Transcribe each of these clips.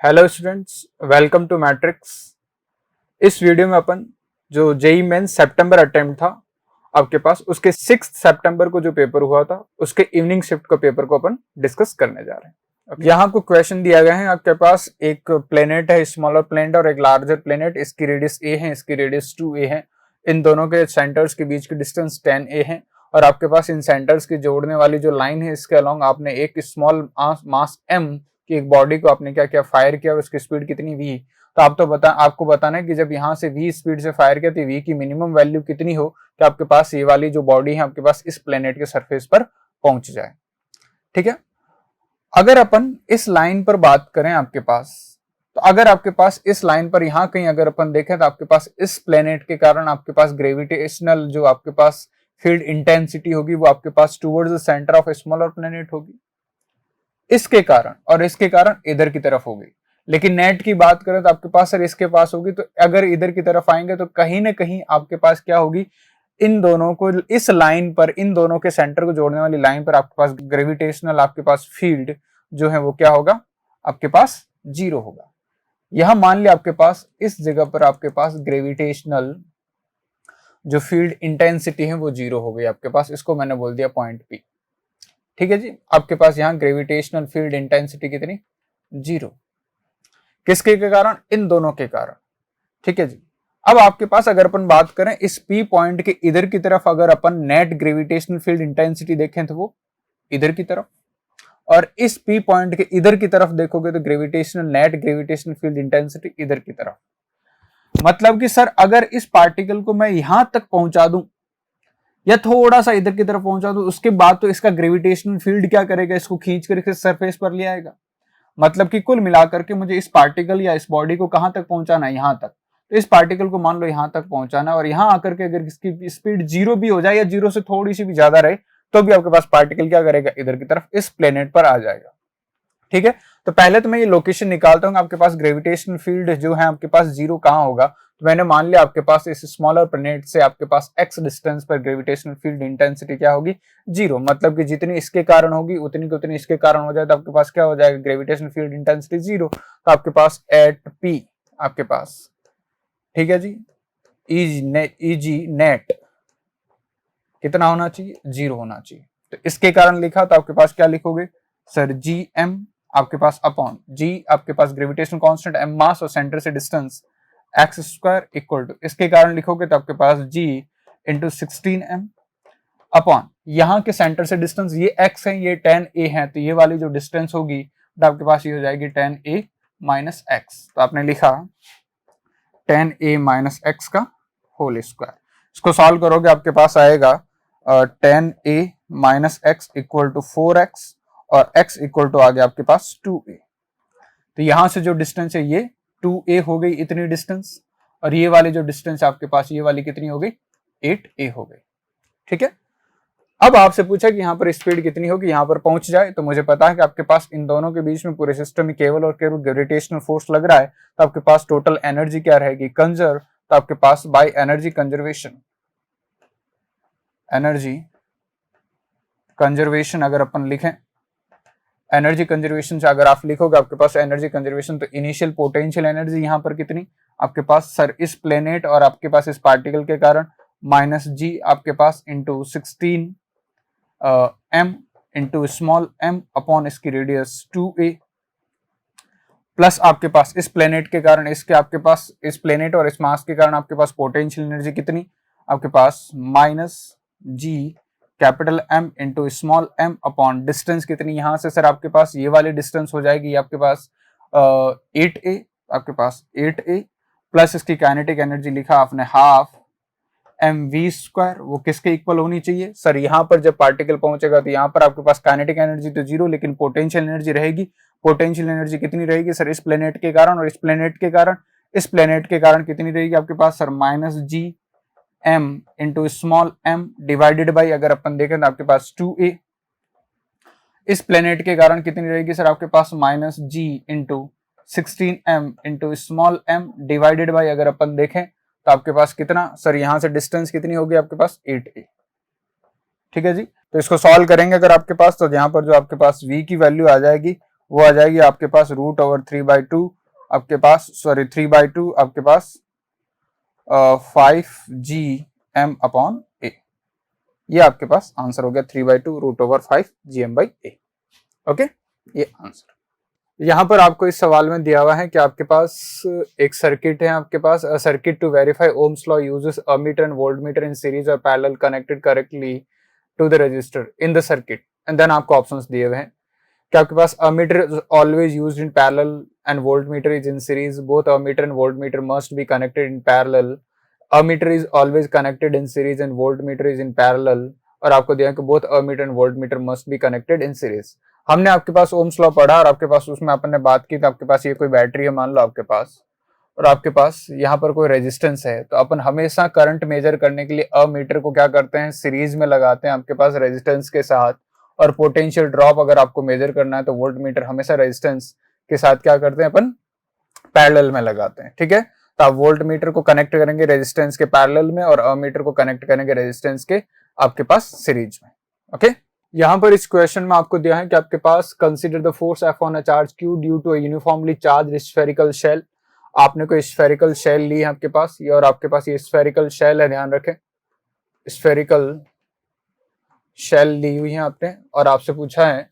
Hello students, welcome to Matrix. इस video में अपन जो जेई मेंस सितंबर अटेम्प्ट था आपके पास, उसके 6 सितंबर को जो पेपर हुआ था उसके इवनिंग शिफ्ट का पेपर को अपन डिस्कस करने जा रहे हैं। यहाँ को क्वेश्चन दिया गया है आपके पास, एक प्लेनेट है, स्मॉलर प्लेनेट और एक लार्जर प्लेनेट। इसकी रेडियस ए है, इसकी रेडियस 2a है। इन दोनों के सेंटर्स के बीच की डिस्टेंस 10a है और आपके पास इन सेंटर्स की जोड़ने वाली जो लाइन है, इसके अलोंग आपने एक स्मॉल मास m कि एक बॉडी को आपने क्या किया, फायर किया और उसकी स्पीड कितनी v। तो आपको बताना है कि जब यहाँ से v स्पीड से फायर किया तो v की मिनिमम वैल्यू कितनी हो कि आपके पास ये वाली जो बॉडी है आपके पास इस प्लेनेट के सरफेस पर पहुंच जाए। ठीक है, अगर अपन इस लाइन पर बात करें आपके पास, तो अगर आपके पास इस लाइन पर यहाँ कहीं अगर अपन देखें तो आपके पास इस प्लेनेट के कारण आपके पास ग्रेविटेशनल जो आपके पास फील्ड इंटेंसिटी होगी वो आपके पास towards the centre of a smaller planet होगी, इसके कारण और इसके कारण इधर की तरफ होगी। लेकिन नेट की बात करें तो आपके पास सर इसके पास होगी, तो अगर इधर की तरफ आएंगे तो कहीं ना कहीं आपके पास क्या होगी, इन दोनों को इस लाइन पर, इन दोनों के सेंटर को जोड़ने वाली लाइन पर आपके पास ग्रेविटेशनल आपके पास फील्ड जो है वो क्या होगा, आपके पास 0 होगा। यह मान लिया आपके पास इस जगह पर आपके पास ग्रेविटेशनल जो फील्ड इंटेंसिटी है वो 0 हो गई आपके पास, इसको मैंने बोल दिया पॉइंट P। ठीक है जी, आपके पास यहाँ ग्रेविटेशनल फील्ड इंटेंसिटी कितनी, 0। किसके के कारण, इन दोनों के कारण। ठीक है जी, अब आपके पास अगर अपन बात करें इस P पॉइंट के इधर की तरफ, अगर अपन नेट ग्रेविटेशनल फील्ड इंटेंसिटी देखें तो वो इधर की तरफ, और इस P पॉइंट के इधर की तरफ देखोगे तो नेट ग्रेविटेशनल फील्ड इंटेंसिटी इधर की तरफ। मतलब कि सर अगर इस पार्टिकल को मैं यहां तक पहुंचा दूं या थोड़ा सा इधर की तरफ पहुंचा दूं, उसके बाद तो इसका ग्रेविटेशनल फील्ड क्या करेगा, इसको खींच कर सरफेस पर ले आएगा। मतलब कि कुल मिलाकर के मुझे इस पार्टिकल या इस बॉडी को कहां तक पहुंचाना है, यहां तक। तो इस पार्टिकल को मान लो यहां तक पहुंचाना, और यहां आकर के अगर इसकी स्पीड 0 भी हो जाए या 0 से थोड़ी सी भी ज्यादा रहे तो भी आपके पास पार्टिकल क्या करेगा, इधर की तरफ इस प्लेनेट पर आ जाएगा। ठीक है, तो पहले तो मैं ये लोकेशन निकालता हूँ आपके पास ग्रेविटेशनल फील्ड जो है आपके पास 0 कहां होगा। तो मैंने मान लिया आपके पास इस स्मॉलर प्लेनेट से आपके पास x डिस्टेंस पर ग्रेविटेशनल फील्ड इंटेंसिटी क्या होगी, 0। मतलब कि जितनी इसके कारण होगी उतनी की उतनी इसके कारण हो जाए, तो आपके पास क्या हो जाएगा, ग्रेविटेशनल फील्ड इंटेंसिटी 0। तो आपके पास एट P आपके पास, ठीक है जी, Eg नेट कितना होना चाहिए, 0 होना चाहिए। तो इसके कारण लिखा, तो आपके पास क्या लिखोगे सर, Gm आपके पास अपॉन G आपके पास ग्रेविटेशनल कांस्टेंट, M मास और सेंटर से distance x square equal to, इसके कारण लिखोगे तो आपके पास G इंटू 16m अपॉन यहाँ के सेंटर से डिस्टेंस, ये x है ये 10a है, तो ये वाली जो डिस्टेंस होगी तो आपके पास ये हो जाएगी 10a माइनस एक्स। तो आपने लिखा 10a माइनस एक्स का होल स्क्वायर। इसको सॉल्व करोगे आपके पास आएगा 10a minus x equal to 4x और x इक्वल टू आ गया आपके पास 2a। तो यहां से जो डिस्टेंस है ये 2a हो गई इतनी डिस्टेंस, और ये वाली जो डिस्टेंस आपके पास ये वाली कितनी हो गई, 8a हो गई। ठीक है, अब आपसे पूछा कि यहाँ पर स्पीड कितनी होगी, यहाँ पर पहुंच जाए, तो मुझे पता है कि आपके पास इन दोनों के बीच में पूरे सिस्टम में केवल और केवल ग्रेविटेशनल फोर्स लग रहा है, तो आपके पास टोटल एनर्जी क्या रहेगी, कंजर्व। तो आपके पास by energy conservation, energy conservation अगर अपन लिखें, एनर्जी कंजर्वेशन से अगर आप लिखोगे आपके पास एनर्जी कंजर्वेशन, तो इनिशियल पोटेंशियल एनर्जी यहाँ पर कितनी आपके पास सर, इस प्लेनेट और आपके पास इस पार्टिकल के कारण माइनस G आपके पास into 16 m into small m upon इसकी रेडियस 2a, प्लस आपके पास इस प्लेनेट के कारण, इसके आपके पास इस प्लेनेट और इस मास के कारण आपके पास पोटेंशियल एनर्जी कितनी आपके पास minus G capital M into small m upon distance कितनी, यहां से सर आपके पास ये वाली डिस्टेंस हो जाएगी आपके पास 8a, आपके पास 8a प्लस इसकी काइनेटिक एनर्जी लिखा आपने हाफ mv स्क्वायर, वो किसके इक्वल होनी चाहिए सर, यहाँ पर जब पार्टिकल पहुंचेगा तो यहाँ पर आपके पास काइनेटिक एनर्जी तो 0 लेकिन पोटेंशियल एनर्जी रहेगी। पोटेंशियल एनर्जी कितनी रहेगी सर, इस प्लेनेट के कारण और इस प्लेनेट के कारण, इस प्लेनेट के कारण कितनी रहेगी आपके पास sir, minus G m into small m divided by अगर अपन देखें तो आपके पास 2a, इस प्लेनेट के कारण कितनी रहेगी सर आपके पास minus G into 16m into small m divided by अगर अपन देखें तो आपके पास कितना सर, यहां से डिस्टेंस कितनी होगी आपके पास 8a। ठीक है जी, तो इसको सॉल्व करेंगे अगर आपके पास, तो यहाँ पर जो आपके पास v की वैल्यू आ जाएगी वो आ जाएगी आपके पास √3/2 आपके पास, सॉरी 3/2 आपके पास 5gm/a। ये आपके पास आंसर हो गया 3/2 √5gm/a। ओके, ये आंसर। यहाँ पर आपको इस सवाल में दिया हुआ है कि आपके पास एक सर्किट है, आपके पास a circuit to verify Ohm's law uses ammeter and voltmeter in series और parallel connected correctly to the resistor in the circuit, and then आपको ऑप्शंस दिए हुए हैं कि आपके पास ammeter is always used in parallel and voltmeter is in series, both ammeter and voltmeter must be connected in parallel, ammeter is always connected in series and voltmeter is in parallel, और आपको दिया कि both ammeter and voltmeter must be connected in series. हमने आपके पास Ohm's law पढ़ा और आपके पास उसमें अपन ने बात की, तो आपके पास ये कोई बैटरी है मान लो आपके पास, और आपके पास यहाँ पर कोई रेजिस्टेंस है, तो अपन हमेशा करंट मेजर करने के लिए अमीटर को क्या करते हैं, सीरीज में लगाते हैं आपके पास रेजिस्टेंस के साथ, और पोटेंशियल ड्रॉप अगर आपको मेजर करना है तो वोल्ट मीटर हमेशा रेजिस्टेंस के साथ क्या करते हैं अपन, पैरेलल में लगाते हैं। ठीक है, तो आप वोल्ट मीटर को कनेक्ट करेंगे रेजिस्टेंस के पैरेलल में और अमीटर को कनेक्ट करेंगे रेजिस्टेंस के आपके पास सीरीज में। ओके, यहाँ पर इस क्वेश्चन में आपको दिया है कि आपके पास consider the force F on a charge Q due to a uniformly charge spherical shell. आपने कोई स्फेरिकल शेल ली है आपके पास ये, और आपके पास ये स्फेरिकल शेल है, ध्यान रखें स्फेरिकल शेल ली हुई है आपने, और आपसे पूछा है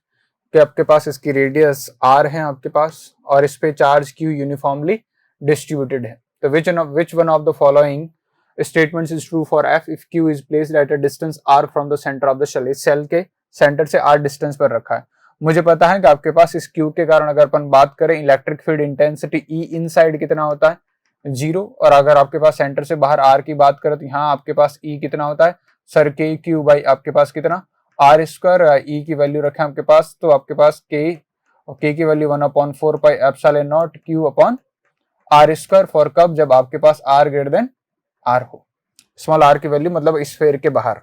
कि आपके पास इसकी रेडियस r है आपके पास, और इस पे चार्ज Q यूनिफॉर्मली डिस्ट्रीब्यूटेड है। तो which one of the following statements is true for F if Q is placed at a distance r from the center of the shell। इस शेल के centre से r डिस्टेंस पर रखा है। मुझे पता है कि आपके पास इस Q के कारण अगर अपन बात करें electric field intensity E inside कितना होता है, 0, और अगर आपके पास सेंटर से बाहर r की बात करें तो यहाँ आपके पास E कितना होता है सर KQ बाई आपके पास कितना r स्क्वायर, E की वैल्यू रखें आपके पास, तो आपके पास K और K की value 1/4 pi epsilon not Q upon r square, for कब, जब आपके पास r ग्रेटर देन r हो, स्मॉल r की वैल्यू मतलब स्फीयर के बाहर।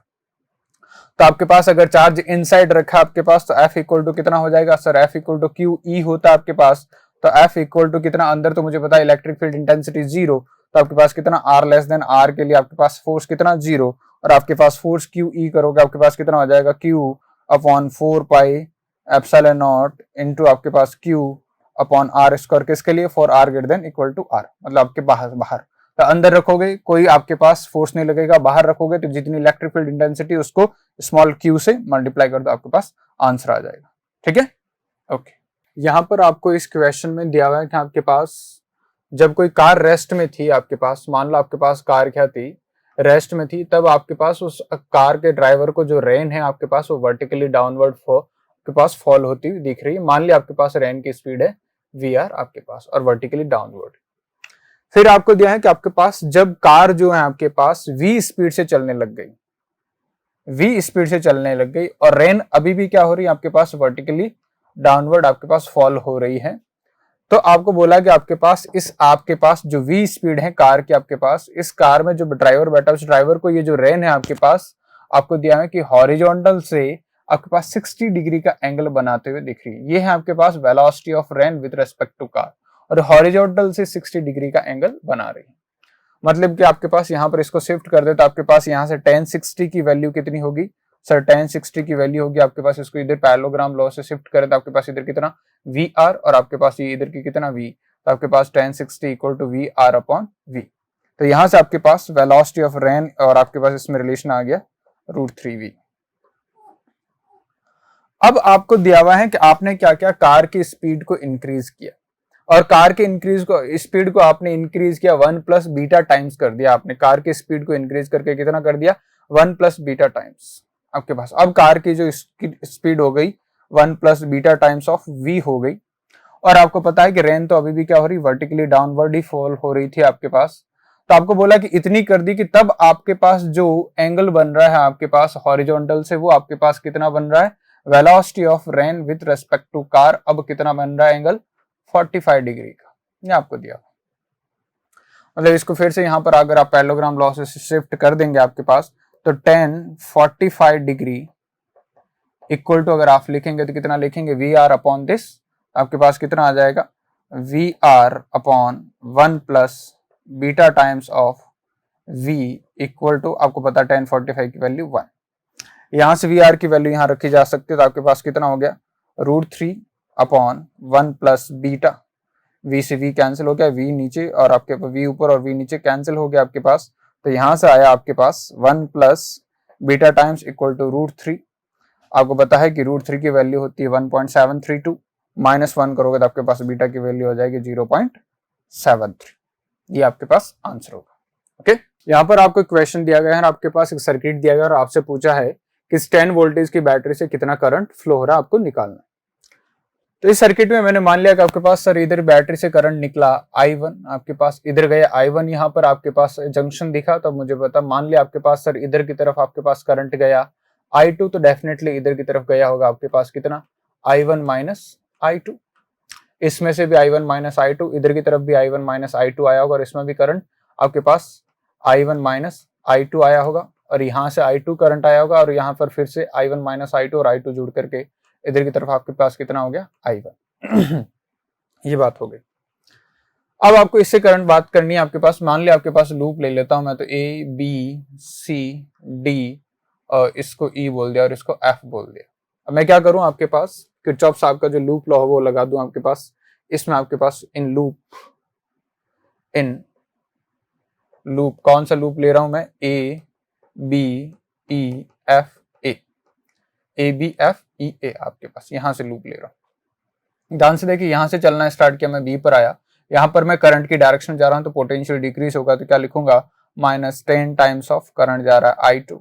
तो आपके पास अगर चार्ज इनसाइड रखा आपके पास तो F इक्वल टू कितना हो जाएगा sir, F equal to q E होता है आपके पास, तो F इक्वल टू कितना, अंदर तो मुझे पता है इलेक्ट्रिक फील्ड इंटेंसिटी 0, तो आपके पास कितना R लेस देन R के लिए आपके पास फोर्स कितना 0, और आपके पास फोर्स क्यू ई करोगे आपके पास कितना हो जाएगा Q upon 4 pi epsilon naught into आपके पास Q अपॉन R स्क्वायर, किसके लिए, for R greater than equal to R, मतलब आपके बाहर। तो अंदर रखोगे कोई आपके पास फोर्स नहीं लगेगा, बाहर रखोगे तो जितनी इलेक्ट्रिक फील्ड इंटेंसिटी उसको स्मॉल q से मल्टीप्लाई कर दो, आपके पास आंसर आ जाएगा। ठीक है, ओके। यहाँ पर आपको इस क्वेश्चन में दिया हुआ है कि आपके पास जब कोई कार रेस्ट में थी आपके पास, मान लो आपके पास कार क्या थी, रेस्ट में थी, तब आपके पास उस कार के ड्राइवर को जो रेन है आपके पास वो वर्टिकली डाउनवर्ड आपके पास फॉल होती हुई दिख रही है। मान लिया आपके पास रेन की स्पीड है VR आपके पास और वर्टिकली डाउनवर्ड। फिर आपको दिया है कि आपके पास जब कार जो है आपके पास V स्पीड से चलने लग गई, V स्पीड से चलने लग गई, और रेन अभी भी क्या हो रही है आपके पास वर्टिकली डाउनवर्ड आपके पास फॉल हो रही है, तो आपको बोला कि आपके पास जो V स्पीड है कार की आपके पास, इस कार में जो ड्राइवर बैठा है उस ड्राइवर को ये जो रेन है आपके पास आपको दिया है कि हॉरिजॉन्टल से आपके पास 60 डिग्री का एंगल बनाते हुए दिख रही है। ये है आपके पास velocity of rain with respect to car, और हॉरिजॉन्टल से 60 डिग्री का एंगल बना रही है। मतलब कि आपके पास यहाँ पर इसको शिफ्ट कर दे तो आपके पास यहाँ से tan 60 की वैल्यू कितनी होगी सर, tan 60 की वैल्यू होगी आपके पास, इसको इधर पैरेललोग्राम लॉ से शिफ्ट करें तो आपके पास इधर कितना VR और आपके पास ये इधर की कितना V, तो आपके पास tan 60 equal to VR upon V। तो यहाँ से आपके पास वेलोसिटी ऑफ रेन और आपके पास इसमें रिलेशन आ गया √3V। अब आपको दिया हुआ है कि आपने क्या क्या कार की स्पीड को इंक्रीज किया, और कार के स्पीड को आपने इंक्रीज किया 1 प्लस बीटा टाइम्स कर दिया। आपने कार की स्पीड को इंक्रीज करके कितना कर दिया 1 प्लस बीटा टाइम्स आपके पास। अब कार की जो स्पीड हो गई 1 plus beta times of V हो गई, और आपको पता है कि रेन तो अभी भी क्या हो रही, वर्टिकली डाउनवर्ड ही फॉल हो रही थी आपके पास। तो आपको बोला कि इतनी कर दी कि तब आपके पास जो एंगल बन रहा है आपके पास हॉरिजॉन्टल से, वो आपके पास कितना बन रहा है, velocity of rain with respect to car, अब कितना बन रहा है एंगल 45 डिग्री का, ये आपको दिया। मतलब इसको फिर से यहाँ पर अगर आप पैरेललोग्राम लॉ से शिफ्ट कर देंगे आपके पास, तो tan 45 डिग्री इक्वल टू अगर आप लिखेंगे तो कितना लिखेंगे VR अपॉन दिस, आपके पास कितना आ जाएगा VR upon 1 plus beta times of V equal to, आपको पता tan 45 की वैल्यू 1, यहाँ से VR की वैल्यू यहाँ रखी जा सकती है, तो आपके पास कितना हो गया √3 अपॉन 1 प्लस बीटा, वी से वी कैंसिल हो गया, वी नीचे और आपके पास वी ऊपर और वी नीचे कैंसिल हो गया आपके पास। तो यहां से आया आपके पास 1 plus beta times equal to √3। आपको पता है कि √3 की वैल्यू होती है 1.732, माइनस 1 करोगे तो आपके पास बीटा की वैल्यू हो जाएगी 0.73। ये आपके पास आंसर होगा। ओके, यहाँ पर आपको क्वेश्चन दिया गया है, आपके पास एक सर्किट दिया गया और आपसे पूछा है कि 10 वोल्टेज की बैटरी से कितना करंट फ्लो हो रहा है, आपको निकालना है। तो इस सर्किट में मैंने मान लिया कि आपके पास सर इधर बैटरी से करंट निकला I1, आपके पास इधर गया I1, यहाँ पर आपके पास जंक्शन दिखा तो मुझे पता, मान लिया आपके पास सर इधर की तरफ आपके पास करंट गया I2, तो डेफिनेटली इधर की तरफ गया होगा आपके पास कितना I1 माइनस I2। इसमें से भी I1 माइनस I2, इधर की तरफ भी I1 माइनस I2 आया होगा और इसमें भी करंट आपके पास I1 माइनस I2 आया होगा और यहाँ से I2 करंट आया होगा और यहाँ पर फिर से I1 माइनस I2 और I2 जुड़ करके इधर की तरफ आपके पास कितना हो गया I1। ये बात हो गई। अब आपको इससे करंट बात करनी है आपके पास। मान लिया आपके पास लूप ले लेता हूं मैं, तो A B C D और इसको E बोल दिया और इसको F बोल दिया। अब मैं क्या करूं, आपके पास किरचॉफ साहब का जो लूप लॉ है वो लगा दूं आपके पास। इसमें आपके पास इन लूप कौन सा लूप ले रहा हूं मैं, A B E F A B F E A, आपके पास यहां से लूप ले रहा हूं। ध्यान से देखिए, यहां से चलना स्टार्ट किया, मैं B पर आया, यहाँ पर मैं करंट की डायरेक्शन जा रहा हूं तो पोटेंशियल डिक्रीज होगा, तो क्या लिखूंगा -10 टाइम्स ऑफ करंट जा रहा है I2।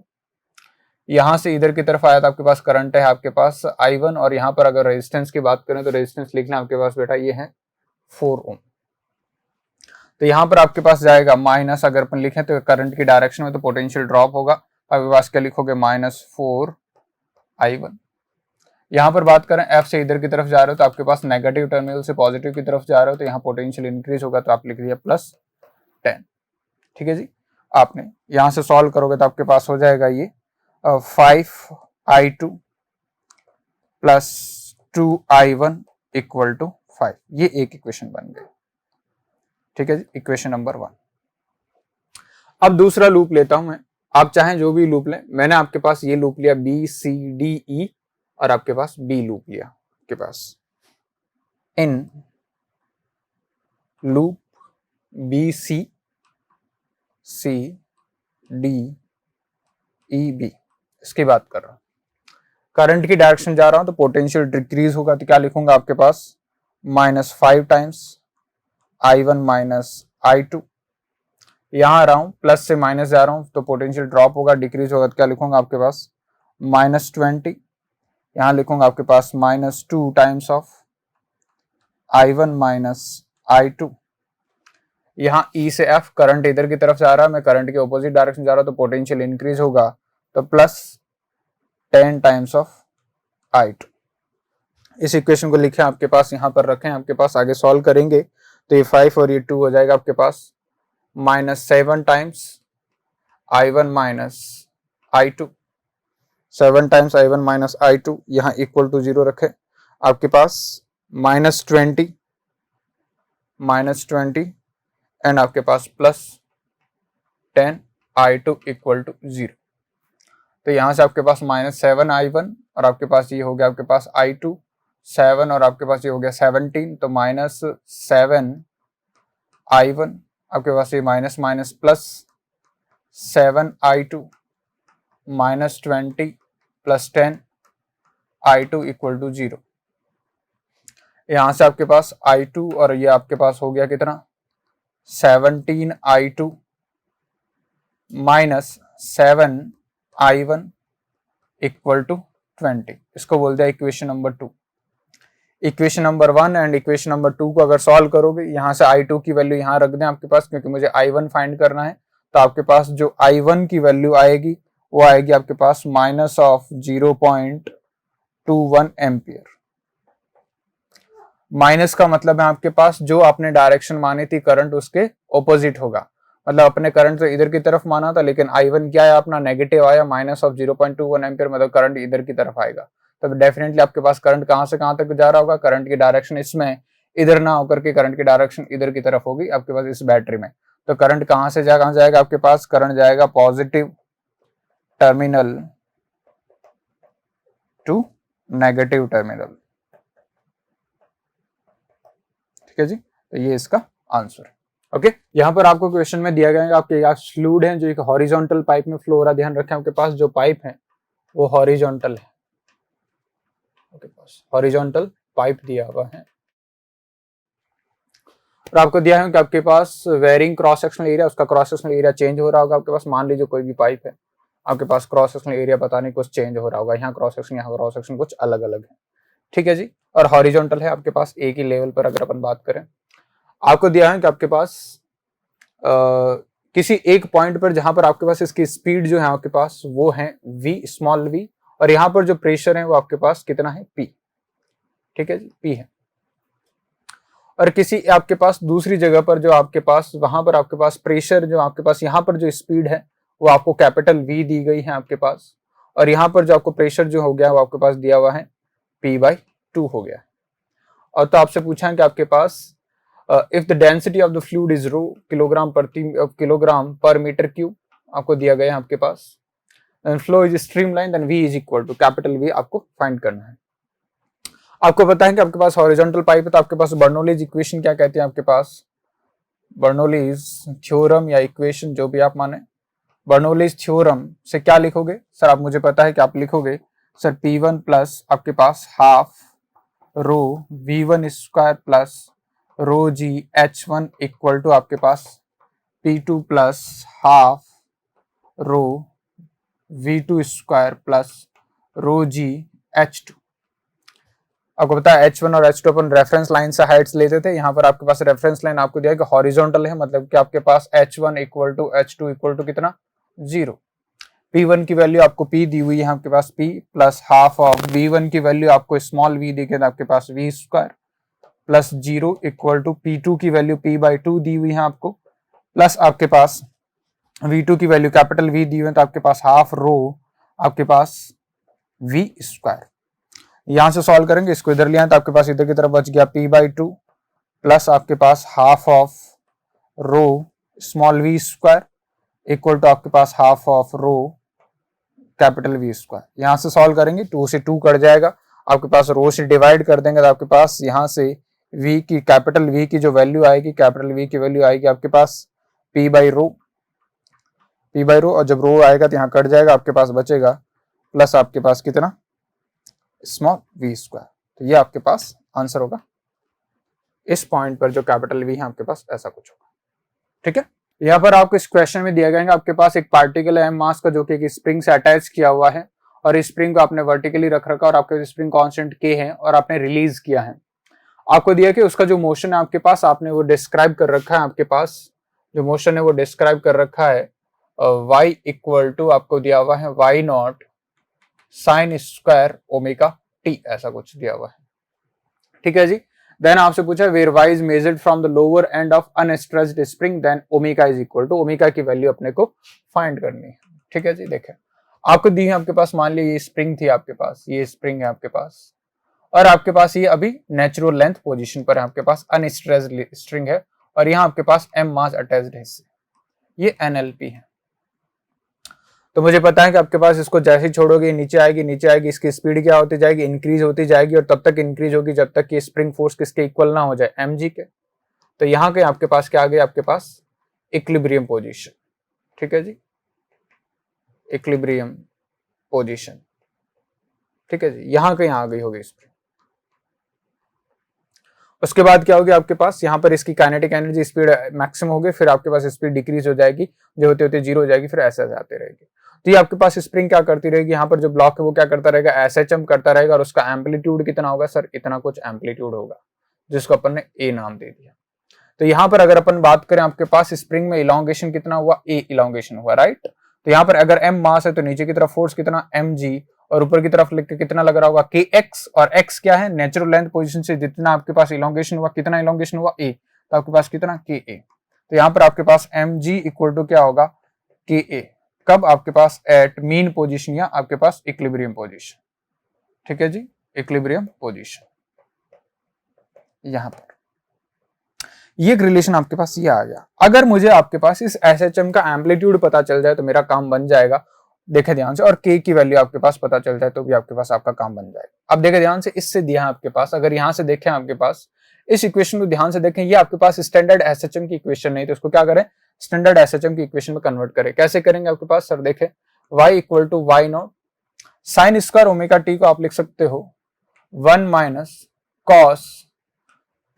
यहां से इधर की तरफ आया तो आपके पास करंट है आपके पास I1 और यहाँ पर अगर रेजिस्टेंस की बात करें तो रेजिस्टेंस लिखना आपके पास बेटा ये है 4 ओम। तो यहाँ पर आपके पास जाएगा माइनस, अगर अपन लिखें तो करंट की डायरेक्शन में तो पोटेंशियल ड्रॉप होगा, आपके पास क्या लिखोगे -4 I1। यहाँ पर बात करें F से इधर की तरफ जा रहे हो तो आपके पास नेगेटिव टर्मिनल से पॉजिटिव की तरफ जा रहे हो तो यहाँ पोटेंशियल इंक्रीज होगा, तो आप लिख दिया +10। ठीक है जी, आपने यहाँ से सॉल्व करोगे तो आपके पास हो जाएगा ये 5I2 plus 2I1 equal to 5। ये एक इक्वेशन बन गई। ठीक है जी, इक्वेशन नंबर 1। अब दूसरा लूप लेता हूं मैं, आप चाहें जो भी लूप लें, मैंने आपके पास ये लूप लिया B C D E और आपके पास B लूप लिया आपके पास। In loop B C D E B इसकी बात कर रहा हूं, करंट की डायरेक्शन जा रहा हूं तो पोटेंशियल डिक्रीज होगा, तो क्या लिखूंगा आपके पास -5 टाइम्स I1 माइनस I2। यहां आ रहा हूं, प्लस से माइनस जा रहा हूं तो पोटेंशियल ड्रॉप होगा, डिक्रीज होगा, तो क्या लिखूंगा आपके पास -20। यहां लिखूंगा आपके पास -2 times of I1 minus I2। यहाँ E से F करंट इधर की तरफ जा रहा है, मैं करंट के ऑपोजिट डायरेक्शन जा रहा हूं तो पोटेंशियल इंक्रीज होगा, तो +10 टाइम्स ऑफ I2। इस इक्वेशन को लिखें आपके पास, यहाँ पर रखें आपके पास, आगे सॉल्व करेंगे तो ये 5 और ये 2 हो जाएगा आपके पास -7 times I1 minus I2। 7 times I1 minus I2, यहाँ इक्वल टू 0 रखे, आपके पास -20 एंड आपके पास +10 I2 इक्वल टू 0। तो यहाँ से आपके पास -7 I1 और आपके पास ये हो गया आपके पास I2 7 और आपके पास ये हो गया 17, तो -7 I1 आपके पास ये minus +7 I2 -20 +10 I2 equal to 0। यहां से आपके पास I2 और ये आपके पास हो गया कितना 17 I2 -7 I1 इक्वल टू 20। इसको बोल दिया equation number 2। Equation number 1 and equation number 2 को अगर सॉल्व करोगे, यहाँ से I2 की वैल्यू यहाँ रख दें आपके पास, क्योंकि मुझे I1 फाइंड करना है, तो आपके पास जो I1 की वैल्यू आएगी वो आएगी आपके पास -0.21 एम्पियर। माइनस का मतलब है आपके पास जो आपने डायरेक्शन मानी थी करंट उसके ऑपोजिट होगा, मतलब अपने करंट से इधर की तरफ माना था लेकिन I1 क्या है अपना नेगेटिव आया -0.21 एम्पियर, मतलब करंट इधर की तरफ आएगा। तब डेफिनेटली आपके पास करंट कहां से कहां तक जा रहा होगा, करंट की डायरेक्शन इसमें इधर ना होकर के करंट की डायरेक्शन इधर की तरफ होगी आपके पास इस बैटरी में। तो करंट कहां से कहां जाएगा आपके पास, करंट जाएगा positive terminal to negative terminal. ठीक है जी, तो ये इसका आंसर है। ओके, यहाँ पर आपको क्वेश्चन में दिया गया है आपके फ्लूइड है जो एक हॉरिजॉन्टल पाइप में फ्लो हो रहा, ध्यान रखें आपके पास जो पाइप है वो हॉरिजॉन्टल है, आपके पास हॉरिजॉन्टल पाइप दिया हुआ है और आपको दिया है कि आपके पास वेरिंग क्रॉस सेक्शनल एरिया, उसका क्रॉस सेक्शनल एरिया चेंज हो रहा होगा आपके पास। मान लीजिए कोई भी पाइप है, आपके पास क्रॉस सेक्शनल एरिया बताने कुछ चेंज हो रहा होगा, यहाँ क्रॉस सेक्शन यहाँ क्रॉस सेक्शन कुछ अलग अलग है, ठीक है जी। और हॉरिजॉन्टल है आपके पास एक ही लेवल पर। अगर अपन बात करें, आपको दिया है कि आपके पास किसी एक पॉइंट पर जहां पर आपके पास इसकी स्पीड जो है आपके पास वो है v स्मॉल v, और यहाँ पर जो प्रेशर है वो आपके पास कितना है p, ठीक है जी, p है। और किसी आपके पास दूसरी जगह पर जो आपके पास वहां पर आपके पास प्रेशर जो आपके पास यहाँ पर जो स्पीड है वो आपको कैपिटल V दी गई है आपके पास, और यहाँ पर जो आपको प्रेशर जो हो गया वो आपके पास दिया हुआ है P/2 हो गया। और तो आपसे पूछा है कि आपके पास if the density of the fluid is rho kilogram per metre cube, आपको दिया गया है आपके पास, flow is streamline then V is equal to capital V आपको फाइंड करना है। आपको पता है कि आपके पास हॉरिजॉन्टल पाइप है तो आपके पास बर्नौलीज इक्वेशन क्या कहते हैं, आपके पास बर्नौलीज थ्योरम या इक्वेशन जो भी आप माने, बर्नौलीज थ्योरम से क्या लिखोगे सर, आप मुझे पता है कि आप लिखोगे सर P1 प्लस आपके पास half rho V1 square plus rho G H1 equal to आपके पास P2 plus half rho V2 square plus rho G H2। आपको पता है H1 और H2 अपन रेफरेंस लाइन से हाइट्स लेते थे, यहाँ पर आपके पास रेफरेंस लाइन आपको दिया कि हॉरिजॉन्टल है, मतलब कि आपके पास H1 equal to H2 equal to कितना 0। P1 की वैल्यू आपको P दी हुई है आपके पास P plus half of V1 की वैल्यू आपको स्मॉल v दी गई आपके पास V square plus 0 equal to P2 की वैल्यू P/2 दी हुई है आपको, प्लस आपके पास V2 की वैल्यू कैपिटल V दी हुई है तो आपके पास हाफ रो आपके पास V स्क्वायर। यहां से सॉल्व करेंगे, इसको इधर लिया तो आपके पास इधर की तरफ बच गया P/2 प्लस आपके पास half of rho small v square equal to आपके पास half of rho capital V square. यहां से सॉल्व करेंगे 2 से 2 कट जाएगा, आपके पास रो से डिवाइड कर देंगे तो आपके पास यहां से v की कैपिटल V की जो वैल्यू आएगी, कैपिटल V की वैल्यू आएगी आपके पास P/रो, और जब रो आएगा तो यहाँ कट जाएगा, आपके पास बचेगा प्लस आपके पास कितना स्मॉल v स्क्वायर। तो ये आपके पास आंसर होगा इस पॉइंट पर जो कैपिटल V है आपके पास ऐसा कुछ होगा, ठीक है। यहाँ पर आपको इस क्वेश्चन में दिया गया है आपके पास एक पार्टिकल है मास का जो कि एक स्प्रिंग से अटैच किया हुआ है, और इस स्प्रिंग को आपने वर्टिकली रख रखा और आपके स्प्रिंग कांस्टेंट K है और आपने रिलीज किया है। आपको दिया कि उसका जो मोशन है आपके पास आपने वो डिस्क्राइब कर रखा है, आपके पास जो मोशन है वो डिस्क्राइब कर रखा है y इक्वल टू आपको दिया हुआ है y0 sign square omega t, ऐसा कुछ दिया हुआ है, ठीक है जी। देन आपसे पूछा where y is measured from the lower end of unstretched spring then omega is equal to, omega की वैल्यू अपने को फाइंड करनी है, ठीक है जी। देखें आपको दी है आपके पास, मान लीजिए ये स्प्रिंग थी आपके पास, ये स्प्रिंग है आपके पास, और आपके पास ये अभी नेचुरल लेंथ पोजीशन पर है, आपके पास अनस्ट्रेच्ड स्ट्रिंग है और यहाँ आपके पास m मास अटैच्ड है, ये NLP है। तो मुझे पता है कि आपके पास इसको जैसे ही छोड़ोगे नीचे आएगी, इसकी स्पीड क्या होती जाएगी, इंक्रीज होती जाएगी, और तब तक इंक्रीज होगी जब तक कि स्प्रिंग फोर्स किसके इक्वल ना हो जाए, mg के। तो यहाँ के आपके पास क्या आ गया, आपके पास इक्विलिब्रियम पोजीशन, ठीक है जी, इक्विलिब्रियम पोजीशन, ठीक है जी। यहाँ के यहाँ आ गई होगी स्प्रिंग। उसके बाद क्या होगी आपके पास, यहाँ पर इसकी काइनेटिक एनर्जी स्पीड मैक्सिमम होगी, फिर आपके पास स्पीड डिक्रीज हो जाएगी, जो होते होते 0 हो जाएगी, फिर ऐसे आते रहेगी। तो ये आपके पास स्प्रिंग क्या करती रहेगी, यहाँ पर जो ब्लॉक है वो क्या करता रहेगा, SHM करता रहेगा, और उसका एम्पलीट्यूड कितना होगा सर, इतना कुछ एम्पलीट्यूड होगा, जिसको अपन ने A नाम दे दिया। तो यहाँ पर अगर अपन बात करें आपके पास स्प्रिंग में इलॉन्गेशन कितना हुआ, A इलॉन्गेशन हुआ, राइट। तो यहाँ पर अगर m मास है तो नीचे की तरफ फोर्स कितना mg, और ऊपर की तरफ लिख के कितना लग रहा होगा kx, और x क्या है नेचुरल लेंथ पोजीशन से जितना आपके पास इलॉन्गेशन हुआ, कितना इलॉन्गेशन हुआ a, तो आपके पास कितना ka। तो यहाँ पर आपके पास mg इक्वल टू क्या होगा ka, कब आपके पास एट मीन पोजीशन या आपके पास इक्विलिब्रियम पोजीशन, ठीक है जी, इक्विलिब्रियम पोजीशन। यहाँ पर ये एक रिलेशन आपके पास ये आ गया। अगर मुझे आपके पास इस SHM का एम्पलीट्यूड पता चल जाए तो मेरा काम बन जाएगा, देखे ध्यान से, और K की वैल्यू आपके पास पता चल जाए तो भी आपके पास आपका काम बन जाएगा। अब देखे ध्यान से, इससे दिया है आपके पास, अगर यहाँ से देखें आपके पास इस इक्वेशन को ध्यान से देखें, ये आपके पास स्टैंडर्ड एसएचएम की इक्वेशन नहीं, तो इसको क्या करें, स्टैंडर्ड एसएचएम की इक्वेशन में कन्वर्ट करें। कैसे करेंगे आपके पास, सर देखें, y equal to y naught sine square omega t को आप लिख सकते हो 1 minus cos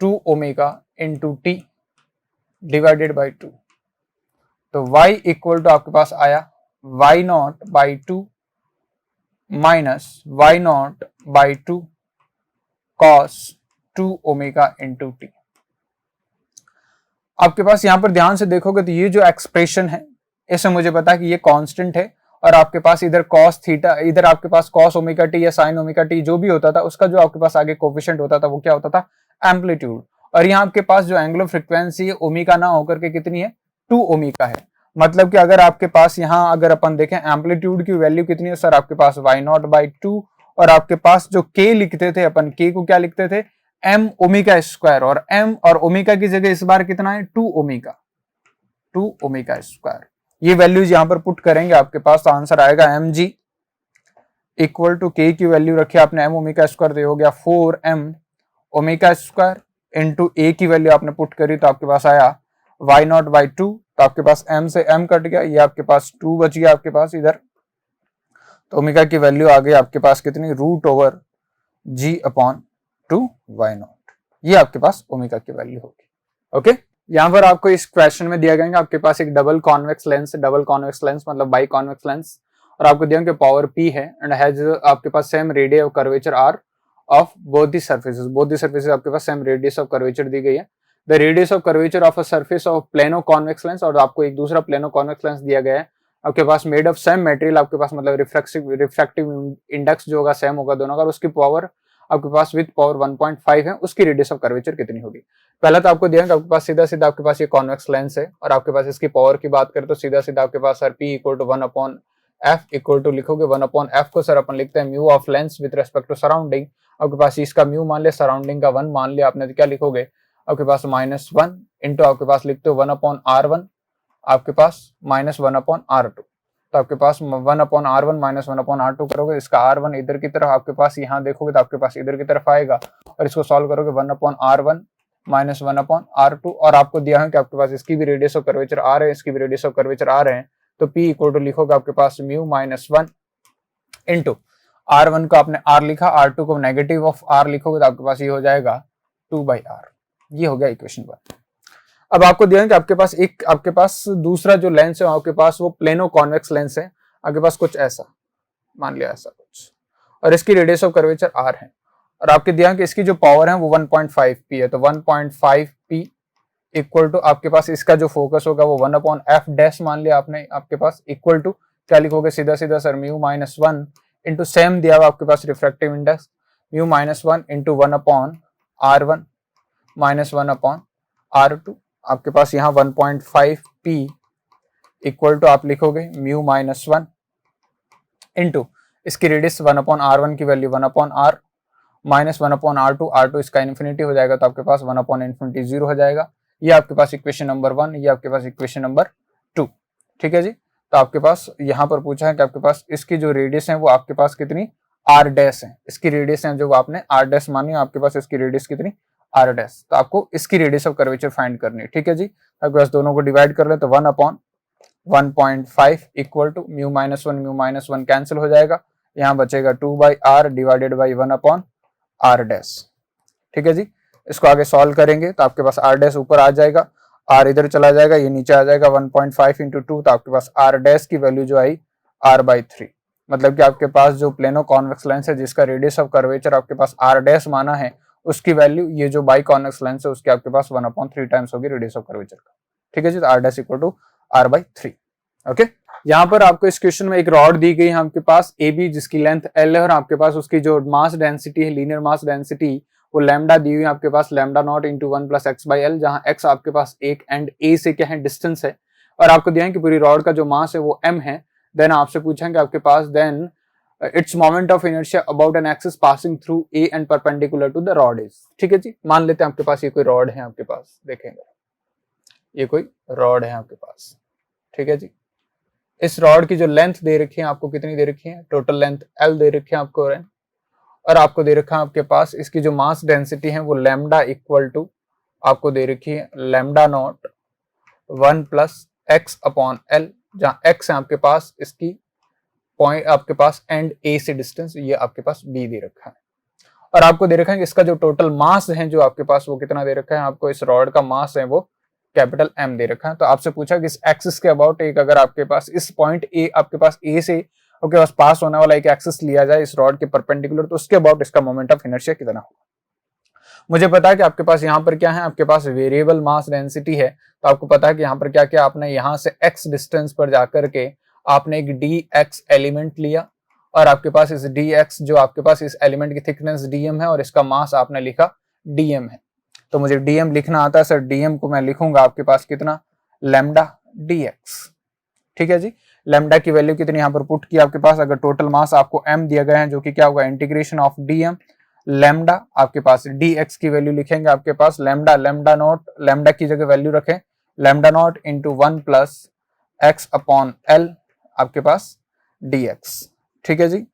2 omega into t divided by 2। तो y इक्वल टू आपके पास आया y naught by 2 minus y naught by 2 cos 2 omega into T. आपके पास यहां पर ध्यान से देखोगे तो ये जो एक्सप्रेशन है इसमें मुझे पता है कि ये कांस्टेंट है, और आपके पास इधर कॉस थीटा, इधर आपके पास कॉस ओमेगा टी या साइन ओमेगा टी जो भी होता था उसका जो आपके पास आगे कोफिशिएंट होता था वो क्या होता था, एम्पलीट्यूड। और यहाँ आपके पास जो एंगुलर फ्रीक्वेंसी है ओमेगा ना होकर के कितनी है, 2 ओमेगा है। मतलब कि अगर आपके पास यहाँ अगर अपन देखें एम्पलीट्यूड की वैल्यू कितनी है सर, आपके पास y नॉट बाई 2, और आपके पास जो k लिखते थे अपन, k को क्या लिखते थे, m ओमेगा स्क्वायर, और m और ओमेगा की जगह इस बार कितना है 2 ओमेगा स्क्वायर। ये वैल्यूज यहां पर पुट करेंगे आपके पास तो आंसर आएगा mg इक्वल टू k की वैल्यू रखी आपने m ओमेगा स्क्वायर, तो हो गया 4m omega square into a की वैल्यू आपने पुट करी तो आपके पास आया y नॉट बाई 2, तो आपके पास m से m कट गया, ये आपके पास 2 बच गया आपके पास इधर, तो ओमेगा की वैल्यू आ गई आपके पास कितनी, root over g upon 2 y naught. ये आपके पास ओमेगा की वैल्यू होगी। ओके, यहाँ पर आपको इस क्वेश्चन में दिया गया आपके पास एक डबल कॉन्वेक्स लेंस मतलब बाई कॉन्वेक्स लेंस, और आपको दिया कि पावर p है एंड हैज आपके पास same radius of curvature r of both the surfaces आपके पास सेम रेडियस ऑफ कर्वेचर दी गई है। The radius of curvature of a surface of plano convex lens, और आपको एक दूसरा प्लेनो कॉन्वेक्स लेंस दिया गया है आपके पास मेड ऑफ सेम मटेरियल, आपके पास मतलब रिफ्रैक्टिव इंडेक्स जो होगा सेम होगा दोनों का, और उसकी पावर आपके पास विद पावर 1.5 है, उसकी रेडियस ऑफ कर्वेचर कितनी होगी। पहला तो आपको दिया है कि आपके पास सीधा सीधा आपके पास ये कॉन्वेक्स लेंस है, और आपके पास इसकी पावर की बात करें तो सीधा सीधा आपके पास sir p equal to 1 upon f equal to लिखोगे 1 अपॉन f को सर अपन लिखते हैं mu of lens with respect to surrounding. आपके पास इसका म्यू मान लिया, सराउंडिंग का 1 मान लिया आपने, तो क्या लिखोगे आपके पास -1 इंटू आपके पास लिखते हो 1 अपॉन r1 आपके पास -1 अपॉन r2, तो आपके पास 1 अपॉन r1 -1 अपॉन r2 करोगे, इसका r1 इधर की तरफ आपके पास यहाँ देखोगे तो आपके पास इधर की तरफ आएगा, और इसको सॉल्व करोगे 1 अपॉन r1 -1 अपॉन r2, और आपको दिया है कि आपके पास इसकी भी रेडियस ऑफ कर्वेचर आ रहे हैं, इसकी भी रेडियस ऑफ कर्वेचर आ रहे हैं, तो p इक्वल टू लिखोगे आपके पास म्यू -1 इंटू r1 को आपने r लिखा, r2 को नेगेटिव ऑफ r लिखोगे तो आपके पास ये हो जाएगा 2/r। ये हो गया इक्वेशन 1। अब आपको दिया है कि आपके पास दूसरा जो लेंस है आपके पास वो प्लेनो कॉन्वेक्स लेंस है, आपके पास कुछ ऐसा मान लिया, ऐसा कुछ, और इसकी रेडियस ऑफ कर्वेचर r है, और आपके दिया है कि इसकी जो पावर है वो 1.5 p है, तो 1.5 p इक्वल टू आपके पास इसका जो फोकस होगा वो 1 अपॉन f डैश मान लिया आपने, आपके पास इक्वल टू क्या लिखोगे सीधा सीधा सर म्यू -1 इंटू सेम दिया हुआ आपके पास refractive index mu -1 into 1 upon r1 -1 upon r2, आपके पास यहाँ 1.5 p इक्वल टू आप लिखोगे म्यू -1 इंटू इसकी रेडियस 1 अपॉन r1 की value 1 upon r -1 upon r2 इसका इन्फिनिटी हो जाएगा, तो आपके पास 1 अपॉन इन्फिनिटी 0 हो जाएगा। ये आपके पास इक्वेशन नंबर 1, ये आपके पास इक्वेशन नंबर 2। ठीक है जी, तो आपके पास यहाँ पर पूछा है कि आपके पास इसकी जो रेडियस है वो आपके पास कितनी r डैश है, इसकी रेडियस है जो आपने r डैश मानी, आपके पास इसकी रेडियस कितनी r डैश, तो आपको इसकी रेडियस ऑफ कर्वेचर फाइंड करनी है। ठीक है जी, आपके पास दोनों को डिवाइड कर ले तो 1 upon 1.5 equal to mu -1 cancel हो जाएगा, यहाँ बचेगा 2/r divided by 1 upon r dash. ठीक है जी, इसको आगे सॉल्व करेंगे तो आपके पास r डैश ऊपर आ जाएगा, r इधर चला जाएगा, ये नीचे आ जाएगा 1.5 इंटू 2, तो आपके पास r डैश की वैल्यू जो आई r/3, मतलब कि आपके पास जो प्लेनो कॉन्वेक्स लेंस है जिसका रेडियस ऑफ कर्वेचर आपके पास r डैश माना है, उसकी वैल्यू ये जो बाई कॉन्वेक्स लेंस है उसकी आपके पास 1/3 टाइम्स होगी रेडियस ऑफ कर्वेचर का। ठीक है जी, तो r dash equal to r/3। ओके, यहाँ पर आपको इस क्वेश्चन में एक रॉड दी गई है आपके पास AB जिसकी लेंथ L है, और आपके पास उसकी जो मास डेंसिटी है, लीनियर मास डेंसिटी, वो लैम्डा दी हुई है आपके पास लैम्डा नॉट इंटू 1 + x/L, जहाँ x आपके पास एक एंड A से क्या है डिस्टेंस है, और आपको दिया है कि पूरी रॉड का जो मास है वो m है। देन आपसे पूछेंगे आपके पास then its moment of inertia about an axis passing through A and perpendicular to the rod is. ठीक है जी, मान लेते हैं आपके पास ये कोई रॉड है, आपके पास देखेंगे ये कोई रॉड है आपके पास। ठीक है जी, इस रॉड की जो लेंथ दे रखी है आपको कितनी दे रखी है, टोटल लेंथ L दे रखी है आपको, और आपको दे रखा है आपके पास इसकी जो मास डेंसिटी है वो लैम्डा इक्वल टू आपको दे रखी है lambda naught 1 plus x upon L, जहां एक्स है आपके पास इसकी पॉइंट आपके पास एंड ए से डिस्टेंस, ये आपके पास बी दे रखा है। और आपको दे रखा है कि इसका जो टोटल मास है जो आपके पास वो कितना दे रखा है, आपको इस रॉड का मास है वो कैपिटल एम दे रखा है। तो आपसे पूछा कि इस एक्सिस के अबाउट एक अगर आपके पास इस पॉइंट ए आपके पास ए से आपके पास पास होने वाला एक एक्सिस लिया जाए इस रॉड के परपेंडिकुलर, तो उसके अबाउट इसका मोमेंट ऑफ इनर्शिया कितना होगा। मुझे पता है कि आपके पास यहाँ पर क्या है, आपके पास वेरिएबल मास डेंसिटी है, तो आपको पता है कि यहाँ पर क्या क्या आपने यहाँ से x डिस्टेंस पर जाकर के आपने एक dx एलिमेंट लिया और आपके पास इस dx जो आपके पास इस एलिमेंट की थिकनेस dm है और इसका मास आपने लिखा dm है। तो मुझे dm लिखना आता है सर, dm को मैं लिखूंगा आपके पास कितना, लैम्डा dx। ठीक है जी, लैम्डा की वैल्यू कितनी यहाँ पर पुट की आपके पास, अगर टोटल मास आपको m दिया गया है जो कि क्या होगा इंटीग्रेशन ऑफ dm लैम्डा आपके पास dx की वैल्यू लिखेंगे आपके पास लैम्डा नॉट, लैम्डा की जगह वैल्यू रखें lambda naught into 1 plus x upon L आपके पास dx। ठीक है जी,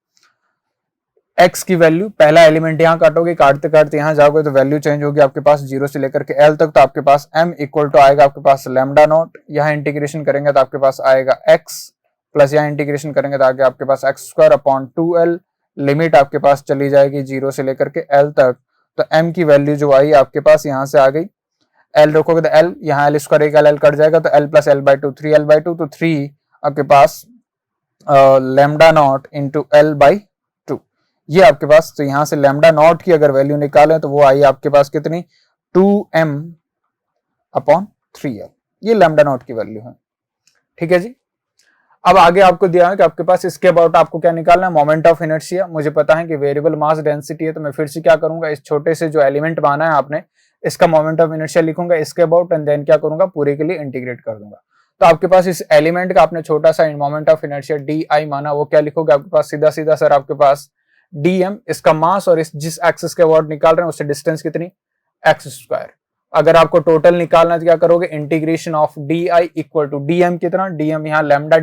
x की वैल्यू पहला एलिमेंट यहाँ काटोगे, काटते काटते यहाँ जाओगे तो वैल्यू चेंज होगी आपके पास 0 से लेकर के l तक, तो आपके पास m इक्वल टू आएगा आपके पास लैम्डा नॉट, यहाँ इंटीग्रेशन करेंगे तो आपके पास आएगा x प्लस यहाँ इंटीग्रेशन करेंगे तो आगे आपके पास X square upon 2l, limit आपके पास चली जाएगी 0 से लेकर के l तक। तो m की वैल्यू जो आई आपके पास यहाँ से आ गई, l रखोगे तो l, यहाँ l स्क्वायर एक l कट जाएगा तो l plus l by two 3l by two, तो 3 आपके पास lambda naught into l by two, ये आपके पास। तो यहाँ से लैम्डा नॉट की अगर वैल्यू निकालें तो वो आई आपके पास कितनी 2m अपॉन 3l, ये लैम्डा नॉट की वैल्यू है। ठीक है जी, अब आगे आपको दिया है कि आपके पास इसके अबाउट आपको क्या निकालना है, मोमेंट ऑफ इनर्शिया। मुझे पता है कि वेरिएबल मास डेंसिटी है, तो मैं फिर से क्या करूंगा, इस छोटे से जो एलिमेंट माना है आपने इसका मोमेंट ऑफ इनर्शिया लिखूंगा इसके अबाउट एंड देन क्या करूंगा, पूरे के लिए इंटीग्रेट कर दूंगा। तो आपके पास इस एलिमेंट का आपने छोटा सा moment of inertia D I माना, वो क्या लिखोगे आपके पास सीधा सीधा सर आपके पास dm, इसका मास और इस जिस एक्सिस के अबाउट निकाल रहे हैं उससे डिस्टेंस कितनी एक्स स्क्वायर। अगर आपको टोटल निकालना तो क्या करोगे, integration of d I equal to dm कितना, dm यहाँ लैम्डा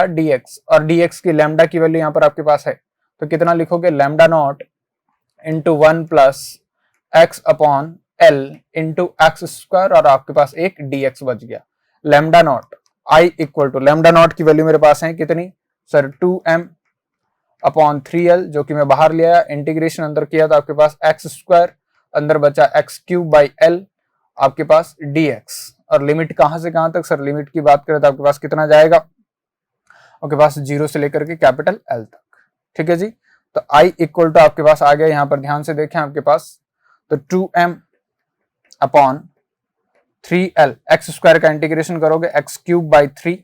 dx और dx की लैम्डा की वैल्यू यहाँ पर आपके पास है, तो कितना लिखोगे lambda naught into 1 plus x upon l into x square और आपके पास एक dx बच गया। Lambda naught I equal to lambda naught की वैल्यू मेरे पास है कितनी सर 2m अपॉन 3l, जो कि मैं बाहर लिया, इंटीग्रेशन अंदर किया तो आपके पास एक्स स्क्वायर, अंदर बचा एक्स क्यूब बाई एल आपके पास dx। और लिमिट कहां से कहां तक सर, लिमिट की बात करें तो आपके पास कितना जाएगा आपके पास 0 से लेकर के कैपिटल L तक। ठीक है जी, तो I इक्वल टू आपके पास आ गया, यहाँ पर ध्यान से देखें आपके पास तो 2m upon 3l, x square का इंटीग्रेशन करोगे x cube by 3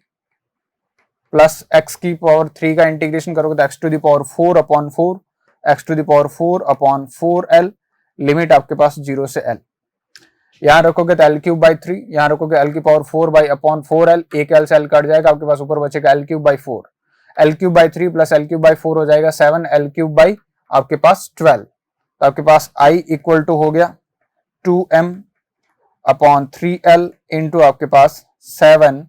plus x की पावर 3 का इंटीग्रेशन करोगे तो x to the power 4 upon 4, x to the power 4 upon 4l, limit आपके पास 0 से l, यहाँ रखोगे तो एल क्यूब बाई 3, यहाँ रखोगे एल की पावर 4 बाई अपॉन 4l, एक एल से एल कट जाएगा आपके पास ऊपर बचेगा L cube by 4, L cube by 3 plus L cube by 4 हो जाएगा 7, एल क्यूब बाई आपके पास 12, तो आपके पास I इक्वल टू हो गया 2m अपॉन 3l इंटू आपके पास 7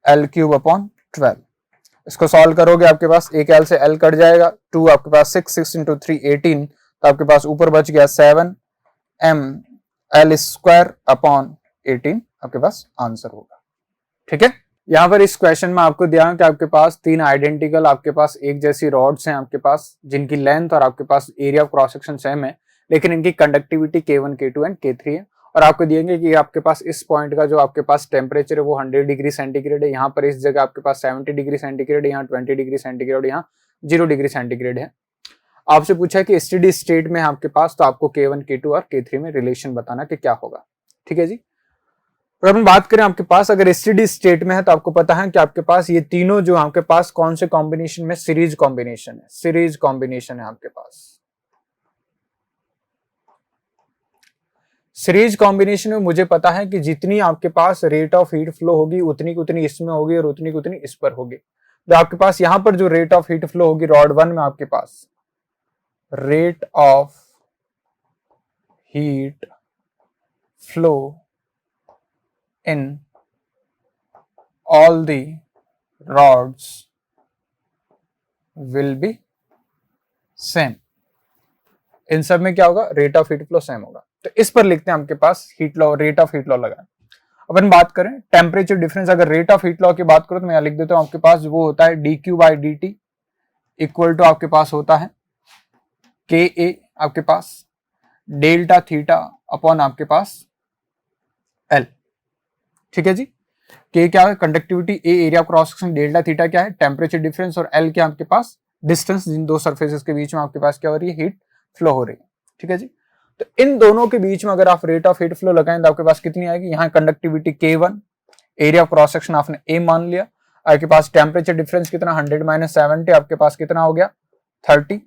एल क्यूब अपॉन 12। इसको सॉल्व करोगे आपके पास एक एल से एल कट जाएगा, 2 आपके पास 6 इंटू 3 18, तो आपके पास ऊपर बच गया 7m एल स्क्वायर अपॉन 18 आपके पास आंसर होगा। ठीक है, यहाँ पर इस क्वेश्चन में आपको दिया है कि आपके पास 3 आइडेंटिकल आपके पास एक जैसी रॉड्स हैं आपके पास, जिनकी लेंथ और आपके पास area of cross section same है, लेकिन इनकी conductivity K1 K2 and K3 है। और आपको दिएंगे कि आपके पास इस पॉइंट का जो आपके पास टेम्परेचर है वो 100 डिग्री सेंटीग्रेड है, यहाँ पर इस जगह आपके पास 70 डिग्री सेंटीग्रेड है, यहाँ 20 डिग्री सेंटीग्रेड, यहाँ 0 डिग्री सेंटीग्रेड है। आपसे पूछा कि स्टेडी स्टेट में आपके पास, तो आपको K1 K2 और K3 में रिलेशन बताना कि क्या होगा। ठीक है जी, अगर हम बात करें आपके पास अगर स्टेडी स्टेट में है तो आपको पता है कि आपके पास ये तीनों जो आपके पास कौन से कॉम्बिनेशन में, सीरीज कॉम्बिनेशन है, सीरीज कॉम्बिनेशन है आपके पास। सीरीज कॉम्बिनेशन में मुझे पता है कि जितनी आपके पास रेट ऑफ हीट फ्लो होगी उतनी की उतनी इसमें होगी और उतनी की उतनी इस पर होगी। तो आपके पास यहां पर जो रेट ऑफ हीट फ्लो होगी रॉड 1 में आपके पास rate of heat flow in all the rods will be same, इन सब में क्या होगा, rate of heat flow same होगा। तो इस पर लिखते हैं आपके पास heat law, rate of heat law लगाएं। अपन बात करें टेम्परेचर डिफरेंस, अगर रेट ऑफ हीट लॉ की बात करो तो मैं यहाँ लिख देता हूँ आपके पास वो होता है dq by dt equal to आपके पास होता है ka आपके पास डेल्टा थीटा अपॉन आपके पास l। ठीक है जी, के क्या है conductivity, A area cross section, delta theta क्या है टेम्परेचर डिफरेंस, और एल क्या आपके पास डिस्टेंस जिन दो सरफेसेस के बीच में आपके पास क्या हो रही है, हीट फ्लो हो रही है। ठीक है जी, तो इन दोनों के बीच में अगर आप रेट ऑफ हीट फ्लो लगाएं तो आपके पास कितनी आएगी, यहाँ conductivity K1, area of cross section आपने A मान लिया, आपके पास टेम्परेचर डिफरेंस कितना 100 माइनस 70 आपके पास कितना हो गया 30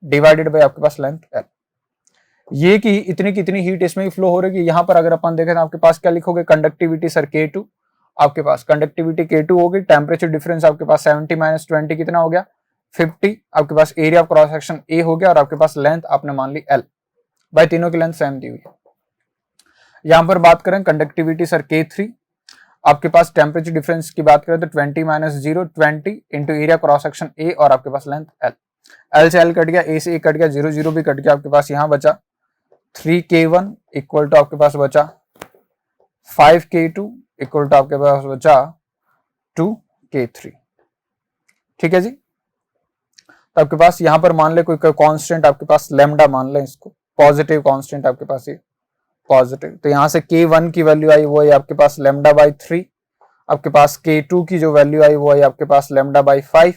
डिवाइडेड बाय आपके पास लेंथ L। ये कि इतनी कितनी हीट इसमें ही फ्लो हो रही है। यहाँ पर अगर अपन देखें तो आपके पास क्या लिखोगे, कंडक्टिविटी सर K2, आपके पास कंडक्टिविटी K2 होगी, टेम्परेचर डिफरेंस आपके पास 70 माइनस 20 कितना हो गया 50, आपके पास area of cross section A हो गया, और आपके पास लेंथ आपने मान ली L, भाई तीनों की लेंथ सेम दी हुई है। यहां पर बात करें कंडक्टिविटी सर K3, आपके पास टेम्परेचर डिफरेंस की बात करें तो 20 minus 0 20 into area cross section A, और आपके पास लेंथ L, L से L कट गया, A से A कट गया, 0 0 भी कट गया, आपके पास यहाँ बचा 3K1 इक्वल टू आपके पास बचा 5K2 इक्वल टू आपके पास बचा 2K3। ठीक है जी, तो आपके पास यहां पर मान ले कोई कांस्टेंट आपके पास लैम्डा मान ले, इसको पॉजिटिव कांस्टेंट आपके पास ये पॉजिटिव, तो यहां से K1 की वैल्यू आई वो है आपके पास लैम्डा बाई 3, आपके पास K2 की जो वैल्यू आई वो है आपके पास लैम्डा बाई 5,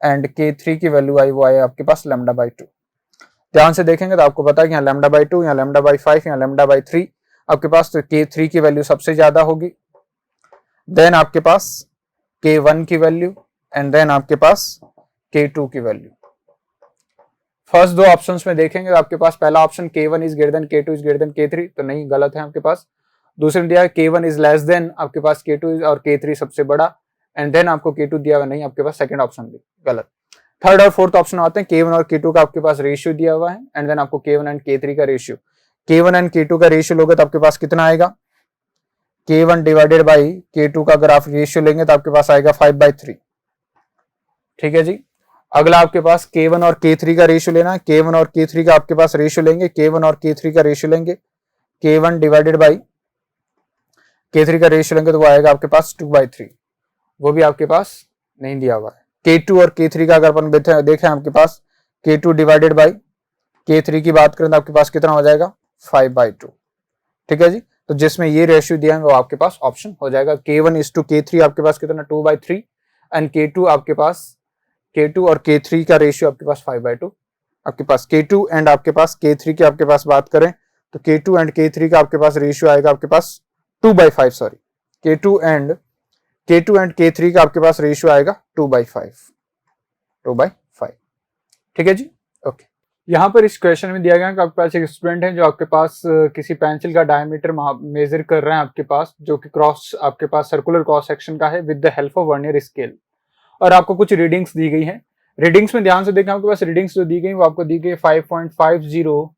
एंड K3 की वैल्यू आई वो है आपके पास लैम्डा बाई 2। ध्यान से देखेंगे तो आपको पता है कि यहाँ लैम्डा बाई 2, यहाँ लैम्डा बाई 5, यहाँ लैम्डा बाई 3 आपके पास, तो K3 की वैल्यू सबसे ज्यादा होगी, देन आपके पास K1 की वैल्यू, एंड देन आपके पास K2 की वैल्यू। फर्स्ट दो ऑप्शंस में देखेंगे तो आपके पास पहला option K1 is greater then K2 is greater then K3, तो नहीं, गलत है आपके पास। दूसरे में दिया है K1 इज लेस देन आपके पास K2 और K3 सबसे बड़ा, एंड देन आपको K2 दिया हुआ नहीं, आपके पास सेकंड ऑप्शन भी गलत। थर्ड और फोर्थ ऑप्शन आते हैं K1 और K2 का आपके पास रेशियो दिया हुआ है, एंड देन आपको K1 एंड K3 का रेशियो, K1 एंड K2 का रेशियो लोगे तो आपके पास कितना आएगा, K1 डिवाइडेड बाई K2 का अगर आप रेशियो लेंगे तो आपके पास आएगा 5/3। ठीक है जी, अगला आपके पास K1 और K3 का रेशियो लेना है, K1 और K3 का आपके पास रेशियो लेंगे, K1 और K3 का रेशियो लेंगे, K1 डिवाइडेड बाई K3 का रेशियो लेंगे तो वो आएगा आपके पास 2/3, वो भी आपके पास नहीं दिया हुआ है। K2 और K3 का अगर अपन देखें आपके पास K2 डिवाइडेड बाई K3 की बात करें तो आपके पास कितना हो जाएगा 5/2। ठीक है जी, तो जिसमें ये रेशियो दिया है वो आपके पास ऑप्शन हो जाएगा। K1 इज टू K3 आपके पास कितना 2/3, एंड K2 आपके पास K2 और K3 का रेशियो आपके पास 5/2। आपके पास K2 एंड आपके पास K3 की आपके पास बात करें तो K2 एंड K3 का आपके पास रेशियो आएगा आपके पास 2/5, सॉरी K2 एंड K3 का आपके पास रेशियो आएगा 2/5। ठीक है जी, ओके। यहाँ पर इस क्वेश्चन में दिया गया कि आपके पास एक स्टूडेंट है जो आपके पास किसी पेंसिल का डायमीटर मेजर कर रहे हैं आपके पास, जो कि क्रॉस आपके पास सर्कुलर क्रॉस सेक्शन का है with the help of vernier scale, और आपको कुछ रीडिंग्स दी गई हैं। रीडिंग्स में ध्यान से देखें, आपके पास रीडिंग्स जो दी गई वो आपको दी गई 5.50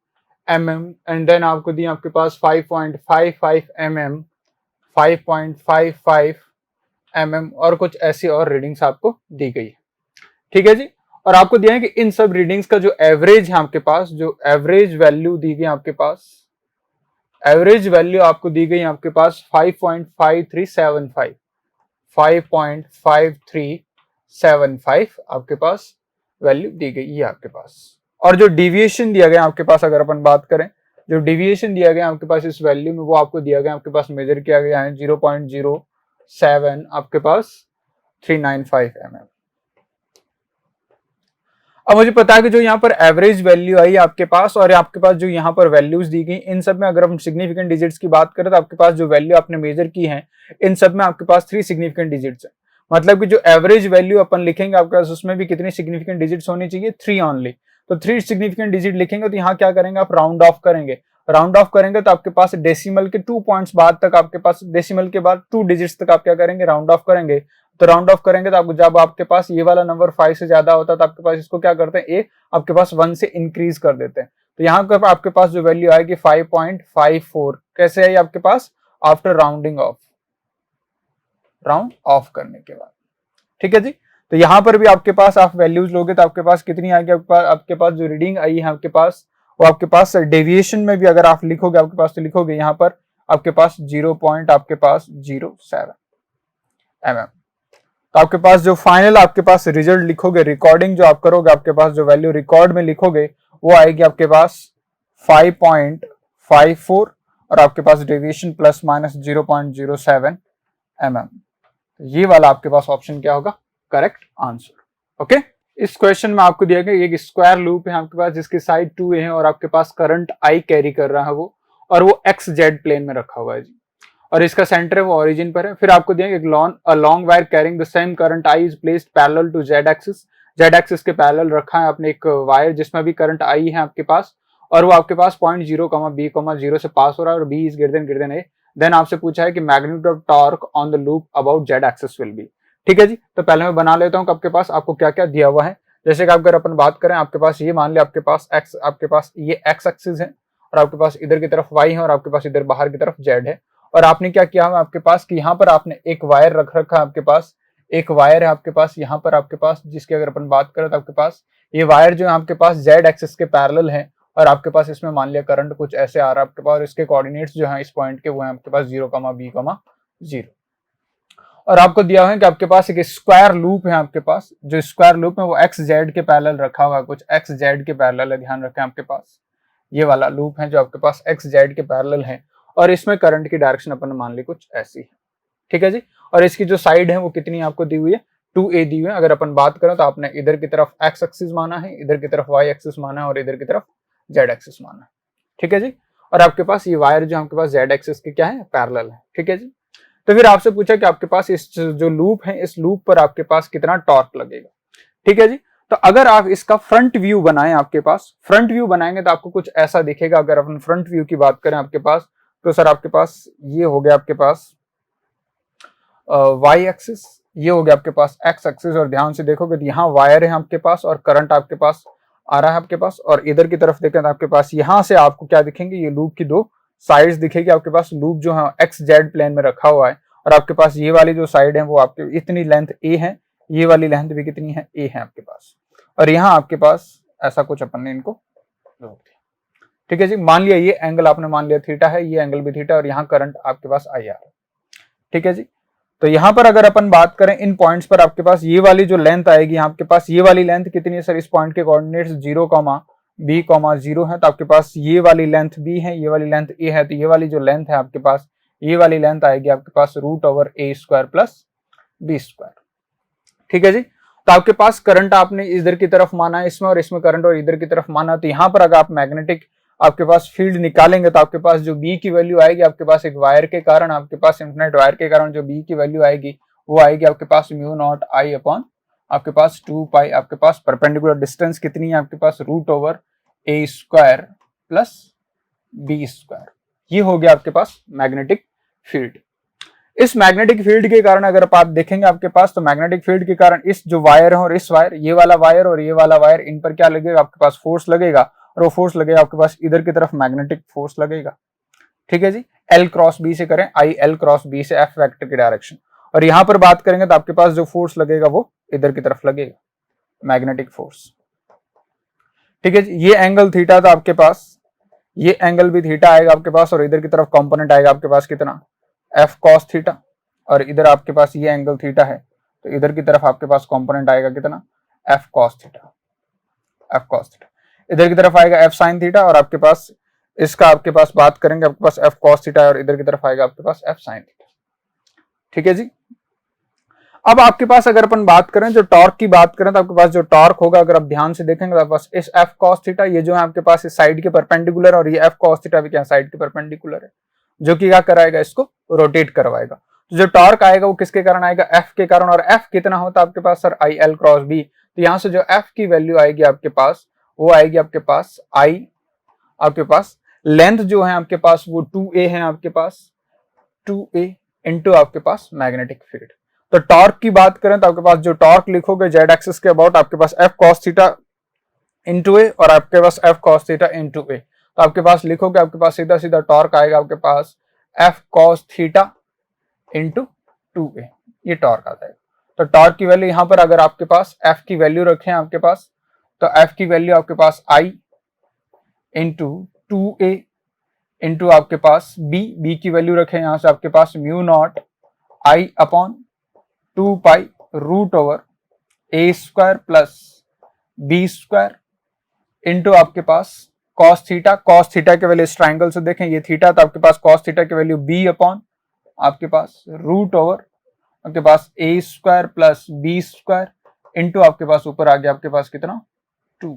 mm, एंड देन आपको दी आपके पास 5.55 mm, 5.55 mm, और कुछ ऐसी और रीडिंग्स आपको दी गई है। ठीक है जी, और आपको दिया है कि इन सब रीडिंग्स का जो एवरेज है आपके पास, जो एवरेज वैल्यू दी गई आपके पास, एवरेज वैल्यू आपको दी गई आपके पास 5.5375, 5.5375 आपके पास वैल्यू दी गई है आपके पास। और जो डिविएशन दिया गया आपके पास, अगर अपन बात करें जो डिविएशन दिया गया आपके पास इस वैल्यू में, वो आपको दिया गया आपके पास मेजर किया गया है 0.07 आपके पास 395 mm। अब मुझे पता है कि जो यहाँ पर एवरेज वैल्यू आई आपके पास, और आपके पास जो यहाँ पर वैल्यूज दी गई, इन सब में अगर हम सिग्निफिकेंट डिजिट्स की बात करें तो आपके पास जो वैल्यू आपने मेजर की है इन सब में आपके पास 3 सिग्निफिकेंट डिजिट्स है। मतलब कि जो एवरेज वैल्यू अपन लिखेंगे आपके पास उसमें भी कितनी सिग्निफिकेंट डिजिट्स होनी चाहिए, 3 ओनली। तो 3 सिग्निफिकेंट डिजिट लिखेंगे तो यहाँ क्या करेंगे आप, राउंड ऑफ करेंगे। राउंड ऑफ करेंगे तो आपके पास डेसिमल के 2 पॉइंट्स बाद तक, आपके पास डेसिमल के बाद 2 डिजिट्स तक आप क्या करेंगे, राउंड ऑफ करेंगे। तो राउंड ऑफ करेंगे तो आपको जब आपके पास ये वाला नंबर 5 से ज्यादा होता है तो आपके पास इसको क्या करते हैं, ए आपके पास 1 से इंक्रीज कर देते हैं। तो यहाँ पर आपके पास जो वैल्यू आएगी 5.54, कैसे आई आपके पास, after rounding off, round off करने के बाद। ठीक है जी, तो यहाँ पर भी आपके पास आप वैल्यूज लोगे तो आपके पास कितनी आएगी, आपके पास जो रीडिंग आई है आपके पास, वो आपके पास डेविएशन में भी अगर आप लिखोगे आपके पास, तो लिखोगे यहाँ पर आपके पास 0.07 mm। तो आपके पास जो फाइनल आपके पास रिजल्ट लिखोगे, रिकॉर्डिंग जो आप करोगे, आपके पास जो वैल्यू रिकॉर्ड में लिखोगे वो आएगी आपके पास 5.54 और आपके पास डेविएशन प्लस माइनस 0.07 mm। ये वाला आपके पास ऑप्शन क्या होगा, करेक्ट आंसर। ओके, इस क्वेश्चन में आपको दिया गया एक स्क्वायर लूप है आपके पास जिसकी साइड 2a है और आपके पास करंट I कैरी कर रहा है वो, और वो एक्स जेड प्लेन में रखा हुआ है जी, और इसका सेंटर है वो ओरिजिन पर है। फिर आपको दिया एक long wire carrying the same current I is placed parallel to z axis, z axis के पैरेलल रखा है आपने एक वायर जिसमें भी करंट I है आपके पास, और वो आपके पास पॉइंट 0,b,0 से पास हो रहा है और b is greater than a। Then आपसे पूछा है कि magnitude of torque on the loop about z axis will be. ठीक है जी, तो पहले मैं बना लेता हूँ कि आपके पास आपको क्या क्या दिया हुआ है। जैसे कि अगर अपन बात करें, आपके पास ये मान लिया आपके पास x, आपके पास ये x एक्सिस है और आपके पास इधर की तरफ y है और आपके पास इधर बाहर की तरफ z है। और आपने क्या किया है आपके पास कि यहाँ पर आपने एक वायर रख रखा है, आपके पास एक वायर है आपके पास यहाँ पर आपके पास, जिसकी अगर अपन बात करें तो आपके पास ये वायर जो है आपके पास जेड एक्सिस के पैरेलल है और आपके पास इसमें मान लिया करंट कुछ ऐसे आ रहा है आपके पास, और इसके कोऑर्डिनेट्स जो है इस पॉइंट के वो है आपके पास 0,b,0। और आपको दिया हुआ है कि आपके पास एक स्क्वायर लूप है आपके पास, जो स्क्वायर लूप है वो एक्स जेड के पैरेलल रखा हुआ है, कुछ एक्स जेड के पैरेलल है, ध्यान रखें आपके पास ये वाला लूप है जो आपके पास एक्स जेड के पैरेलल है, और इसमें करंट की डायरेक्शन अपन मान ली कुछ ऐसी है। ठीक है जी, और इसकी जो साइड है वो कितनी आपको दी हुई है, 2a दी हुई है। अगर अपन बात करें तो आपने इधर की तरफ एक्स एक्सिस माना है, इधर की तरफ y एक्सिस माना है और इधर की तरफ z एक्सिस माना है। ठीक है जी, और आपके पास ये वायर जो आपके पास z एक्सिस के क्या है, पैरेलल है। ठीक है जी, तो फिर आपसे पूछा कि आपके पास इस जो लूप है इस लूप पर आपके पास कितना टॉर्क लगेगा। ठीक है जी, तो अगर आप इसका फ्रंट व्यू बनाएं, आपके पास फ्रंट व्यू बनाएंगे तो आपको कुछ ऐसा दिखेगा। अगर अपन फ्रंट व्यू की बात करें आपके पास, तो सर आपके पास ये हो गया आपके पास y एक्सिस, ये हो गया आपके पास x एक्सिस, और ध्यान से देखोगे तो यहाँ वायर है आपके पास और करंट आपके पास आ रहा है आपके पास, और इधर की तरफ देखें तो आपके पास यहाँ से आपको क्या दिखेंगे, ये लूप की दो साइड्स दिखेगी आपके पास। लूप जो है एक्स जेड प्लेन में रखा हुआ है और आपके पास ये वाली जो साइड है वो आपके इतनी लेंथ a है, ये वाली लेंथ भी कितनी है, a है आपके पास, और यहाँ आपके पास ऐसा कुछ अपन ने इनको रोक दिया। ठीक है जी, मान लिया ये एंगल आपने मान लिया थीटा है, ये एंगल भी थीटा, और यहाँ करंट आपके पास आई आ रहा है। ठीक है जी, तो यहाँ पर अगर अपन बात करें इन पॉइंट्स पर आपके पास ये वाली जो लेंथ आएगी आपके पास, ये वाली लेंथ कितनी है सर, इस पॉइंट के कोऑर्डिनेट्स 0,b,0 है, तो आपके पास ये वाली लेंथ b है, ये वाली लेंथ a है, तो ये वाली जो लेंथ है आपके पास, ये वाली लेंथ आएगी आपके पास √a² प्लस b²। ठीक है जी, तो आपके पास करंट आपने इधर की तरफ माना है इसमें, और इसमें करंट और इधर की तरफ माना, तो यहाँ पर अगर आप मैग्नेटिक आपके पास फील्ड निकालेंगे तो आपके पास जो B की वैल्यू आएगी आपके पास एक वायर के कारण, आपके पास इंफिनिट वायर के कारण जो B की वैल्यू आएगी वो आएगी आपके पास μ0I अपॉन आपके पास 2 आपके पास परपेंडिकुलर डिस्टेंस कितनी है आपके पास √a² प्लस b²। ये हो गया आपके पास मैग्नेटिक फील्ड। इस मैग्नेटिक फील्ड के कारण अगर आप देखेंगे आपके पास, तो मैग्नेटिक फील्ड के कारण इस जो वायर है और इस वायर, ये वाला वायर और ये वाला वायर, इन पर क्या लगेगा आपके पास, फोर्स लगेगा, और वो फोर्स लगेगा आपके पास इधर की तरफ मैग्नेटिक फोर्स लगेगा। ठीक है जी, L क्रॉस B से करें, IL क्रॉस B से F वेक्टर की डायरेक्शन, और यहां पर बात करेंगे तो आपके पास जो फोर्स लगेगा वो इधर की तरफ लगेगा, मैग्नेटिक फोर्स। ठीक है जी, ये एंगल थीटा था आपके पास, ये एंगल भी थीटा आएगा आपके पास, और इधर की तरफ कंपोनेंट आएगा आपके पास कितना, F cos थीटा, और इधर आपके पास ये एंगल थीटा है, तो इधर की तरफ आपके पास कंपोनेंट आएगा कितना, F cos theta, F cos theta. इधर की तरफ आएगा F sin थीटा, और आपके पास इसका आपके पास बात करेंगे आपके पास F cos थीटा, और इधर की तरफ आएगा आपके पास F sin थीटा। ठीक है जी, अब आपके पास अगर अपन बात करें जो टॉर्क की बात करें, तो आपके पास जो टॉर्क होगा अगर आप ध्यान से देखेंगे तो आपके पास इस F cos थीटा, ये जो है आपके पास इस साइड के परपेंडिकुलर, और ये F cos थीटा भी क्या साइड के परपेंडिकुलर है, जो कि क्या कराएगा, इसको रोटेट करवाएगा। तो जो टॉर्क आएगा वो किसके कारण आएगा, F के कारण, और F कितना होता है आपके पास सर, IL क्रॉस B। तो यहाँ से जो F की वैल्यू आएगी आपके पास, वो आएगी आपके पास I, आपके पास लेंथ जो है आपके पास वो 2a है आपके पास, 2a इंटू आपके पास मैग्नेटिक फील्ड। तो टॉर्क की बात करें तो आपके पास जो टॉर्क लिखोगे जेड एक्सिस के अबाउट, आपके पास F cos थीटा इंटू ए, और आपके पास F cos थीटा इंटू ए, तो आपके पास लिखोगे आपके पास सीधा सीधा टॉर्क आएगा आपके पास F cos theta into 2a, ये टॉर्क आ जाएगा। तो टॉर्क की वैल्यू यहाँ पर अगर आपके पास एफ की वैल्यू रखें आपके पास, तो एफ की वैल्यू आपके पास आई इंटू 2a इंटू आपके पास बी की वैल्यू रखें यहां से आपके पास mu naught I upon 2 pi root over A square plus B square into आपके पास कॉस थीटा के वैल्यू इस ट्राइंगल से देखें ये थीटा, तो आपके पास कॉस थीटा की वैल्यू बी अपॉन आपके पास रूट ओवर आपके पास A square plus B square into आपके पास ऊपर आ गया आपके पास कितना 2।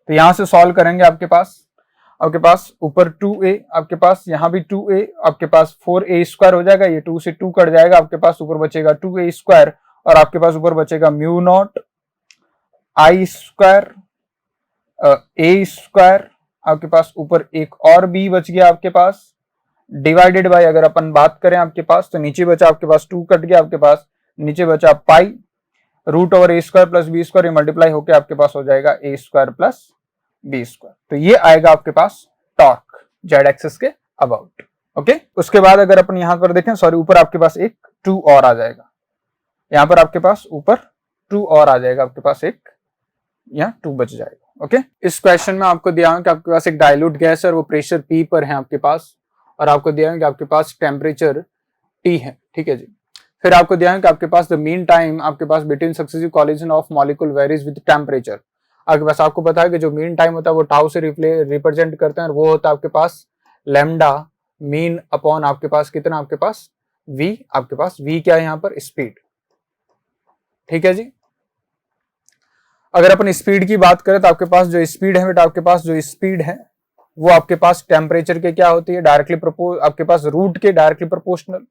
तो यहां से सॉल्व करेंगे आपके पास ऊपर 2a, आपके पास यहां भी 2a, आपके पास 4a स्क्वायर हो जाएगा, ये 2 से 2 कट जाएगा, आपके पास ऊपर बचेगा 2a स्क्वायर और आपके पास ऊपर बचेगा म्यू नॉट आई स्क्वायर ए स्क्वायर, आपके पास ऊपर एक और b बच गया आपके पास, डिवाइडेड बाय अगर अपन बात करें आपके पास तो नीचे बचा आपके पास 2 कट गया, आपके पास नीचे बचा pi root over A square plus B square, multiply होकर आपके पास हो जाएगा A square plus B square. तो ये आएगा आपके पास टॉर्क जेड एक्सिस के अबाउट। ओके, उसके बाद अगर अपन यहां पर देखें, सॉरी ऊपर आपके पास एक 2 और आ जाएगा, यहां पर आपके पास ऊपर 2 और आ जाएगा, आपके पास एक यहाँ 2 बच जाएगा। ओके, इस क्वेश्चन में आपको दिया है कि आपके पास एक डाइल्यूट गैस है और वो प्रेशर P पर है आपके पास, और आपको दिया है कि आपके पास टेम्परेचर T है। ठीक है जी, फिर आपको दिया है कि आपके पास द मीन टाइम आपके पास between successive collision of molecule varies with temperature. आपके पास आपको पता है कि जो मीन टाइम होता है वो टाउ से रिप्रेजेंट करते हैं, और वो होता है आपके पास लैम्डा मीन अपॉन आपके पास कितना, आपके पास v, आपके पास v क्या है यहाँ पर स्पीड। ठीक है जी, अगर अपन स्पीड की बात करें तो आपके पास जो स्पीड है बेटा, आपके पास जो स्पीड है वो आपके पास टेम्परेचर के क्या होती है, डायरेक्टली आपके पास रूट के डायरेक्टली प्रोपोर्शनल।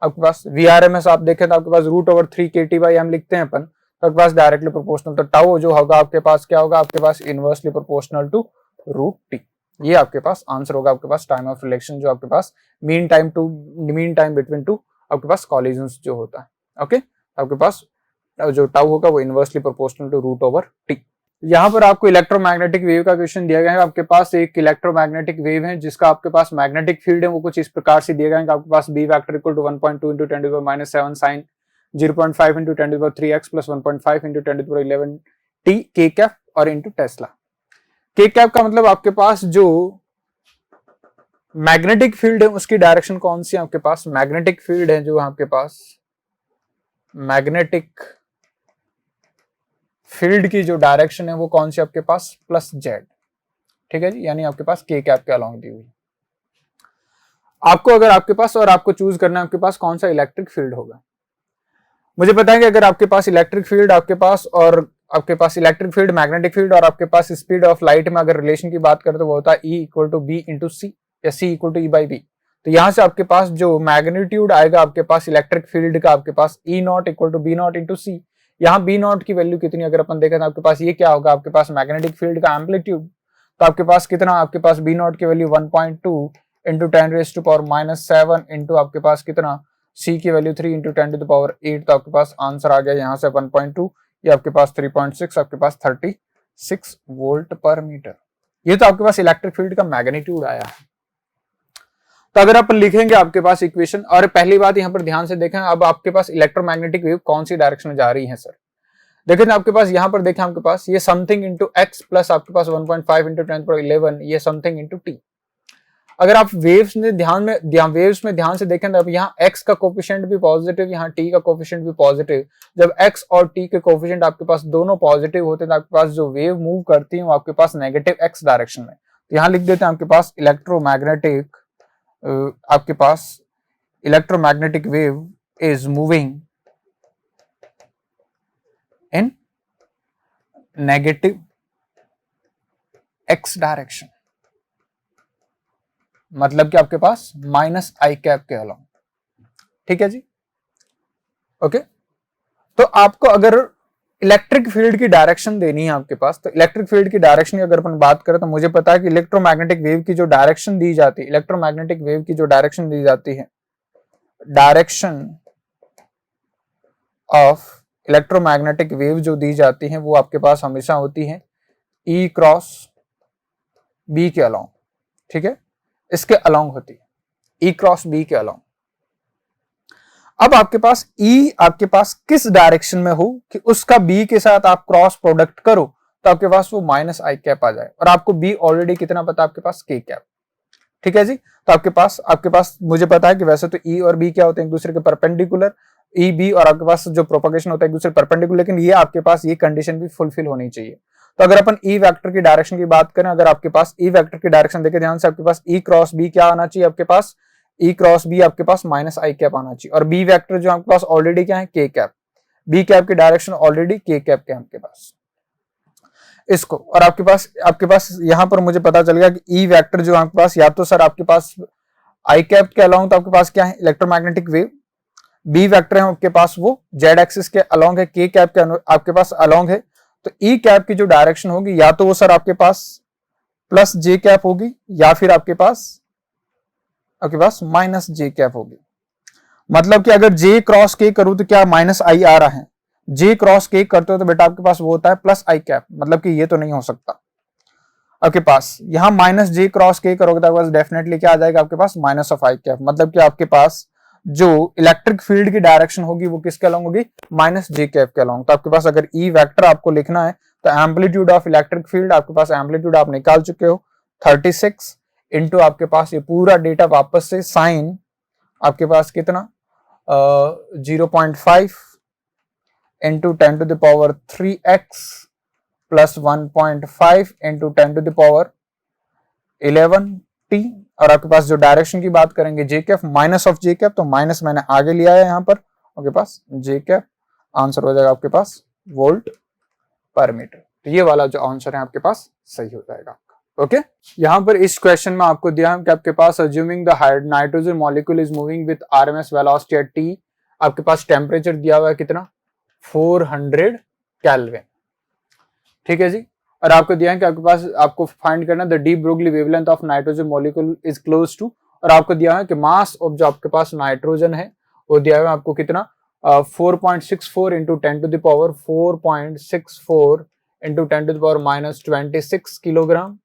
आपके पास VRMS आप देखें तो आपके पास रूट ओवर 3 kT/m लिखते हैं अपन, तो आपके पास डायरेक्टली प्रोपोर्शनल, तो टाउ जो होगा आपके पास क्या होगा, आपके पास inversely proportional to root T. ये आपके पास आंसर होगा आपके पास टाइम ऑफ रिलेशन, जो आपके पास मीन टाइम बिटवीन टू आपके पास कॉलिजन्स जो होता है। ओके, आपके पास जो टाउ होगा वो inversely proportional to root over t. यहाँ पर आपको इलेक्ट्रोमैग्नेटिक वेव का क्वेश्चन दिया गया है। आपके पास एक इलेक्ट्रोमैग्नेटिक वेव है जिसका आपके पास मैग्नेटिक फील्ड है वो कुछ इस प्रकार से दिया गया है कि आपके पास B vector equal to 1.2 into 10⁻⁷ sine 0.5 into 10⁻³ plus 1.5 into 10⁻11 T K cap और इंटू टेस्ला। के कैप का मतलब आपके पास जो मैग्नेटिक फील्ड है उसकी डायरेक्शन कौन सी है, आपके पास मैग्नेटिक फील्ड है जो आपके पास मैग्नेटिक फील्ड की जो डायरेक्शन है वो कौन सी आपके पास प्लस जेड। ठीक है जी, यानी आपके पास के कैप के अलोंग दी हुई। आपको अगर आपके पास और आपको चूज करना है आपके पास कौन सा इलेक्ट्रिक फील्ड होगा। मुझे पता है कि अगर आपके पास इलेक्ट्रिक फील्ड आपके पास और आपके पास इलेक्ट्रिक फील्ड मैग्नेटिक फील्ड और आपके पास स्पीड ऑफ लाइट में अगर रिलेशन की बात करें तो वो होता है E equal to B into C या C इक्वल टू E/B। तो यहां से आपके पास जो मैग्नीट्यूड आएगा आपके पास इलेक्ट्रिक फील्ड का आपके पास E naught equal to B naught into C. यहाँ बी नॉट की वैल्यू कितनी अगर अपन देखें तो आपके पास ये क्या होगा, आपके पास मैग्नेटिक फील्ड का एम्पलीट्यूड, तो आपके पास कितना, आपके पास बी नॉट की वैल्यू 1.2 इंटू 10⁻⁻7 इंटू आपके पास कितना सी की वैल्यू 3 इंटू 10⁻8। तो आपके पास आंसर आ गया यहाँ से 1.2, ये आपके पास 3.6, आपके पास 36 वोल्ट पर मीटर। ये तो आपके पास इलेक्ट्रिक फील्ड का मैग्नीट्यूड आया है। तो अगर आप लिखेंगे आपके पास इक्वेशन, और पहली बात यहाँ पर ध्यान से देखें, अब आपके पास इलेक्ट्रोमैग्नेटिक वेव कौन सी डायरेक्शन में जा रही है सर, देखें ना आपके पास यहाँ पर देखें आपके पास ये समथिंग इंटू एक्स प्लस आपके पास 1.5 इंटू 10⁻11 ये समथिंग इंटू टी। अगर आप वेव्स में ध्यान से देखें तो यहाँ x का कोफिशिएंट भी पॉजिटिव, यहाँ t का कोफिशिएंट भी पॉजिटिव। जब x और t के कोफिशिएंट आपके पास दोनों पॉजिटिव होते हैं तो आपके पास जो वेव मूव करती है वो आपके पास नेगेटिव x डायरेक्शन में। तो यहाँ लिख देते हैं आपके पास इलेक्ट्रोमैग्नेटिक, आपके पास electromagnetic wave is moving in negative x direction, मतलब कि आपके पास माइनस आई कैप के अलोंग। ठीक है जी, ओके। तो आपको अगर इलेक्ट्रिक फील्ड की डायरेक्शन देनी है आपके पास, तो इलेक्ट्रिक फील्ड की डायरेक्शन की अगर अपन बात करें तो मुझे पता है कि इलेक्ट्रोमैग्नेटिक वेव की जो डायरेक्शन दी जाती है, इलेक्ट्रोमैग्नेटिक वेव की जो डायरेक्शन दी जाती है, डायरेक्शन ऑफ इलेक्ट्रोमैग्नेटिक वेव जो दी जाती है वो आपके पास हमेशा होती है E क्रॉस B के अलोंग। ठीक है, इसके अलोंग होती है E क्रॉस B के अलोंग। अब आपके पास E आपके पास किस डायरेक्शन में हो कि उसका B के साथ आप क्रॉस प्रोडक्ट करो तो आपके पास वो माइनस आई कैप आ जाए, और आपको B ऑलरेडी कितना पता है आपके पास K कैप। ठीक है जी, तो आपके पास मुझे पता है कि वैसे तो E और B क्या होते हैं एक दूसरे के परपेंडिकुलर, E B और आपके पास जो प्रोपगेशन होता है एक दूसरे परपेंडिकुलर, लेकिन ये आपके पास ये कंडीशन भी फुलफिल होनी चाहिए। तो अगर अपन E वेक्टर की डायरेक्शन की बात करें, अगर आपके पास E वेक्टर की डायरेक्शन देखे ध्यान से, आपके पास E क्रॉस B क्या आना चाहिए, आपके पास E क्रॉस B आपके पास माइनस आई कैप आना चाहिए, और B वेक्टर जो आपके पास ऑलरेडी क्या है K कैप, B कैप की डायरेक्शन ऑलरेडी K कैप के आपके पास इसको, और आपके पास यहां पर मुझे पता चल गया कि E वेक्टर जो आपके पास या तो सर आपके पास आई कैप के अलोंग तो आपके पास क्या है इलेक्ट्रोमैग्नेटिक वेव, बी वेक्टर है आपके पास वो जेड एक्सिस के अलोंग है, के कैप के आपके पास अलोंग है, तो ई कैप की जो डायरेक्शन होगी या तो वो सर आपके पास प्लस जे कैप होगी या फिर आपके पास माइनस जे कैप होगी। मतलब कि अगर जे क्रॉस के करूं तो क्या माइनस आई आ रहा है, जे क्रॉस के करते हो तो बेटा आपके पास वो होता है प्लस आई कैप, मतलब कि ये तो नहीं हो सकता। आपके पास यहां माइनस जे क्रॉस के करोगे तो आपके पास डेफिनेटली क्या आ जाएगा आपके पास माइनस ऑफ आई कैप, मतलब कि आपके पास जो इलेक्ट्रिक फील्ड की डायरेक्शन होगी वो किसके अलोंग होगी माइनस जे कैप के अलोंग। तो आपके पास अगर ई वेक्टर आपको लिखना है तो एम्पलीट्यूड ऑफ इलेक्ट्रिक फील्ड आपके पास एम्पलीट्यूड आप निकाल चुके हो 36 इंटू आपके पास ये पूरा डेटा वापस से साइन आपके पास कितना 0.5 into 10 to the power 3x plus 1.5 into 10 to the power 11t, और आपके पास जो डायरेक्शन की बात करेंगे J cap minus of J cap, तो माइनस मैंने आगे लिया है यहाँ पर आपके पास जे कैप, आंसर हो जाएगा आपके पास वोल्ट पर मीटर। तो ये वाला जो आंसर है आपके पास सही हो जाएगा आपका। ओके, यहाँ पर इस क्वेश्चन में आपको दिया है कि आपके पास assuming the nitrogen molecule is moving with RMS velocity at T, आपके पास टेम्परेचर दिया हुआ है कितना 400 केल्विन। ठीक है जी, और आपको दिया है कि आपके पास आपको फाइंड करना the de Broglie wavelength of nitrogen molecule is close to, और आपको दिया है कि मास ऑफ जो आपके पास नाइट्रोजन है वो दिया हुआ है आपको कितना 4.64 into 10 to the power 4.64 into 10 to the power minus 26 kilogram,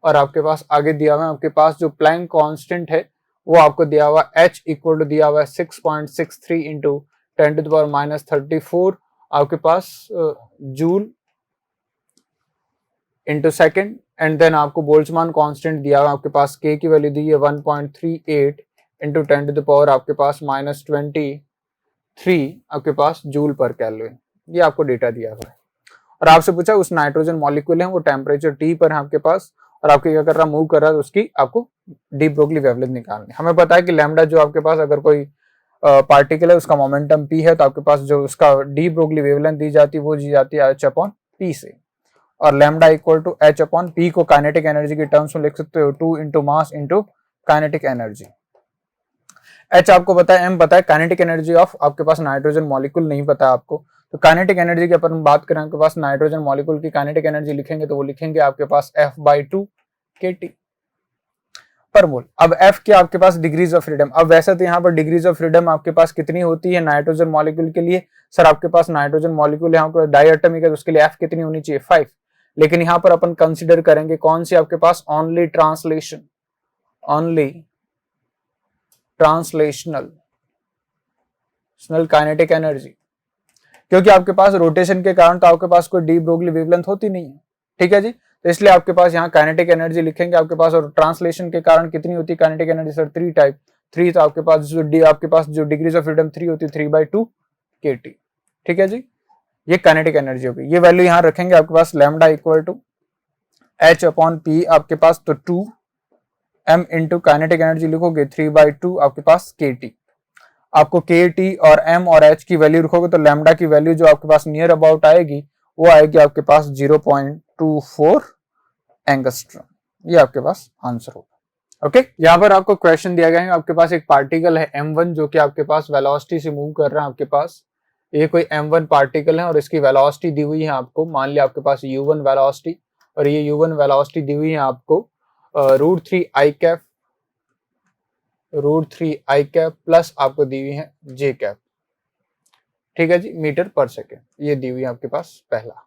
और आपके पास आगे दिया हुआ है आपके पास जो प्लैंक कांस्टेंट है वो आपको दिया हुआ h इक्वल टू दिया हुआ है 6.63 into 10 to the power minus 34 आपके पास joule into second, and then आपको बोल्ट्जमान कांस्टेंट दिया हुआ आपके पास k की वैल्यू दी है 1.38 इंटू 10 टू द पावर आपके पास माइनस 23 आपके पास जूल पर केल्विन, ये आपको डेटा दिया हुआ है। और आपसे पूछा उस नाइट्रोजन मॉलिक्यूल है वो टेम्परेचर टी पर है आपके पास, और आपके क्या कर रहा मूव कर रहा है, तो उसकी आपको डी ब्रोगली वेवलेंथ निकालनी। हमें पता है कि लैम्डा जो आपके पास अगर कोई पार्टिकल है उसका मोमेंटम p है, तो आपके पास जो उसका डी ब्रोगली वेवलेंथ दी जाती है वो दी जाती है h अपॉन p से, और lambda equal to h upon p को काइनेटिक एनर्जी की टर्म्स में लिख सकते हो 2 into mass into kinetic energy. h आपको पता है, m पता है, काइनेटिक एनर्जी ऑफ आपके पास नाइट्रोजन मॉलिक्यूल नहीं पता आपको, तो काइनेटिक एनर्जी की अपन बात करें आपके पास नाइट्रोजन मॉलिक्यूल की काइनेटिक एनर्जी लिखेंगे तो वो लिखेंगे आपके पास F/2 kT पर मोल। अब F के आपके पास डिग्रीज ऑफ फ्रीडम, अब वैसे तो यहाँ पर डिग्रीज ऑफ फ्रीडम आपके पास कितनी होती है नाइट्रोजन मॉलिक्यूल के लिए, सर आपके पास नाइट्रोजन मॉलिक्यूल यहाँ पर डाइएटॉमिक है तो उसके लिए F कितनी होनी चाहिए 5, लेकिन यहाँ पर अपन कंसिडर करेंगे कौन सी आपके पास ओनली ट्रांसलेशनल काइनेटिक एनर्जी, क्योंकि आपके पास रोटेशन के कारण तो आपके पास कोई डी ब्रोगली वेवलेंथ होती नहीं है। ठीक है जी, तो इसलिए आपके पास यहाँ काइनेटिक एनर्जी लिखेंगे आपके पास, और ट्रांसलेशन के कारण कितनी होती है काइनेटिक एनर्जी सर 3 टाइप 3, तो आपके पास जो डिग्रीज ऑफ फ्रीडम 3 होती है 3/2 kT। ठीक है जी, ये काइनेटिक एनर्जी होगी, ये वैल्यू यहाँ रखेंगे आपके पास lambda equal to h upon p आपके पास तो 2 m इंटू काइनेटिक एनर्जी लिखोगे 3/2 आपके पास kT, आपको kT और m और h की वैल्यू रखोगे तो लैम्डा की वैल्यू जो आपके पास नियर अबाउट आएगी वो आएगी आपके पास 0.24 एंगस्ट्रॉम, ये आपके पास आंसर होगा। ओके, यहाँ पर आपको क्वेश्चन दिया गया है, आपके पास एक पार्टिकल है m1 जो कि आपके पास वेलोसिटी से मूव कर रहा है, आपके पास ये कोई m1 पार्टिकल है और इसकी वेलोसिटी दी हुई है आपको, मान लिया आपके पास u1 वेलोसिटी, और ये u1 वेलोसिटी दी हुई है आपको √3 प्लस आपको दी हुई है j कैप। ठीक है जी, मीटर पर सेकेंड ये दी हुई है आपके पास पहला।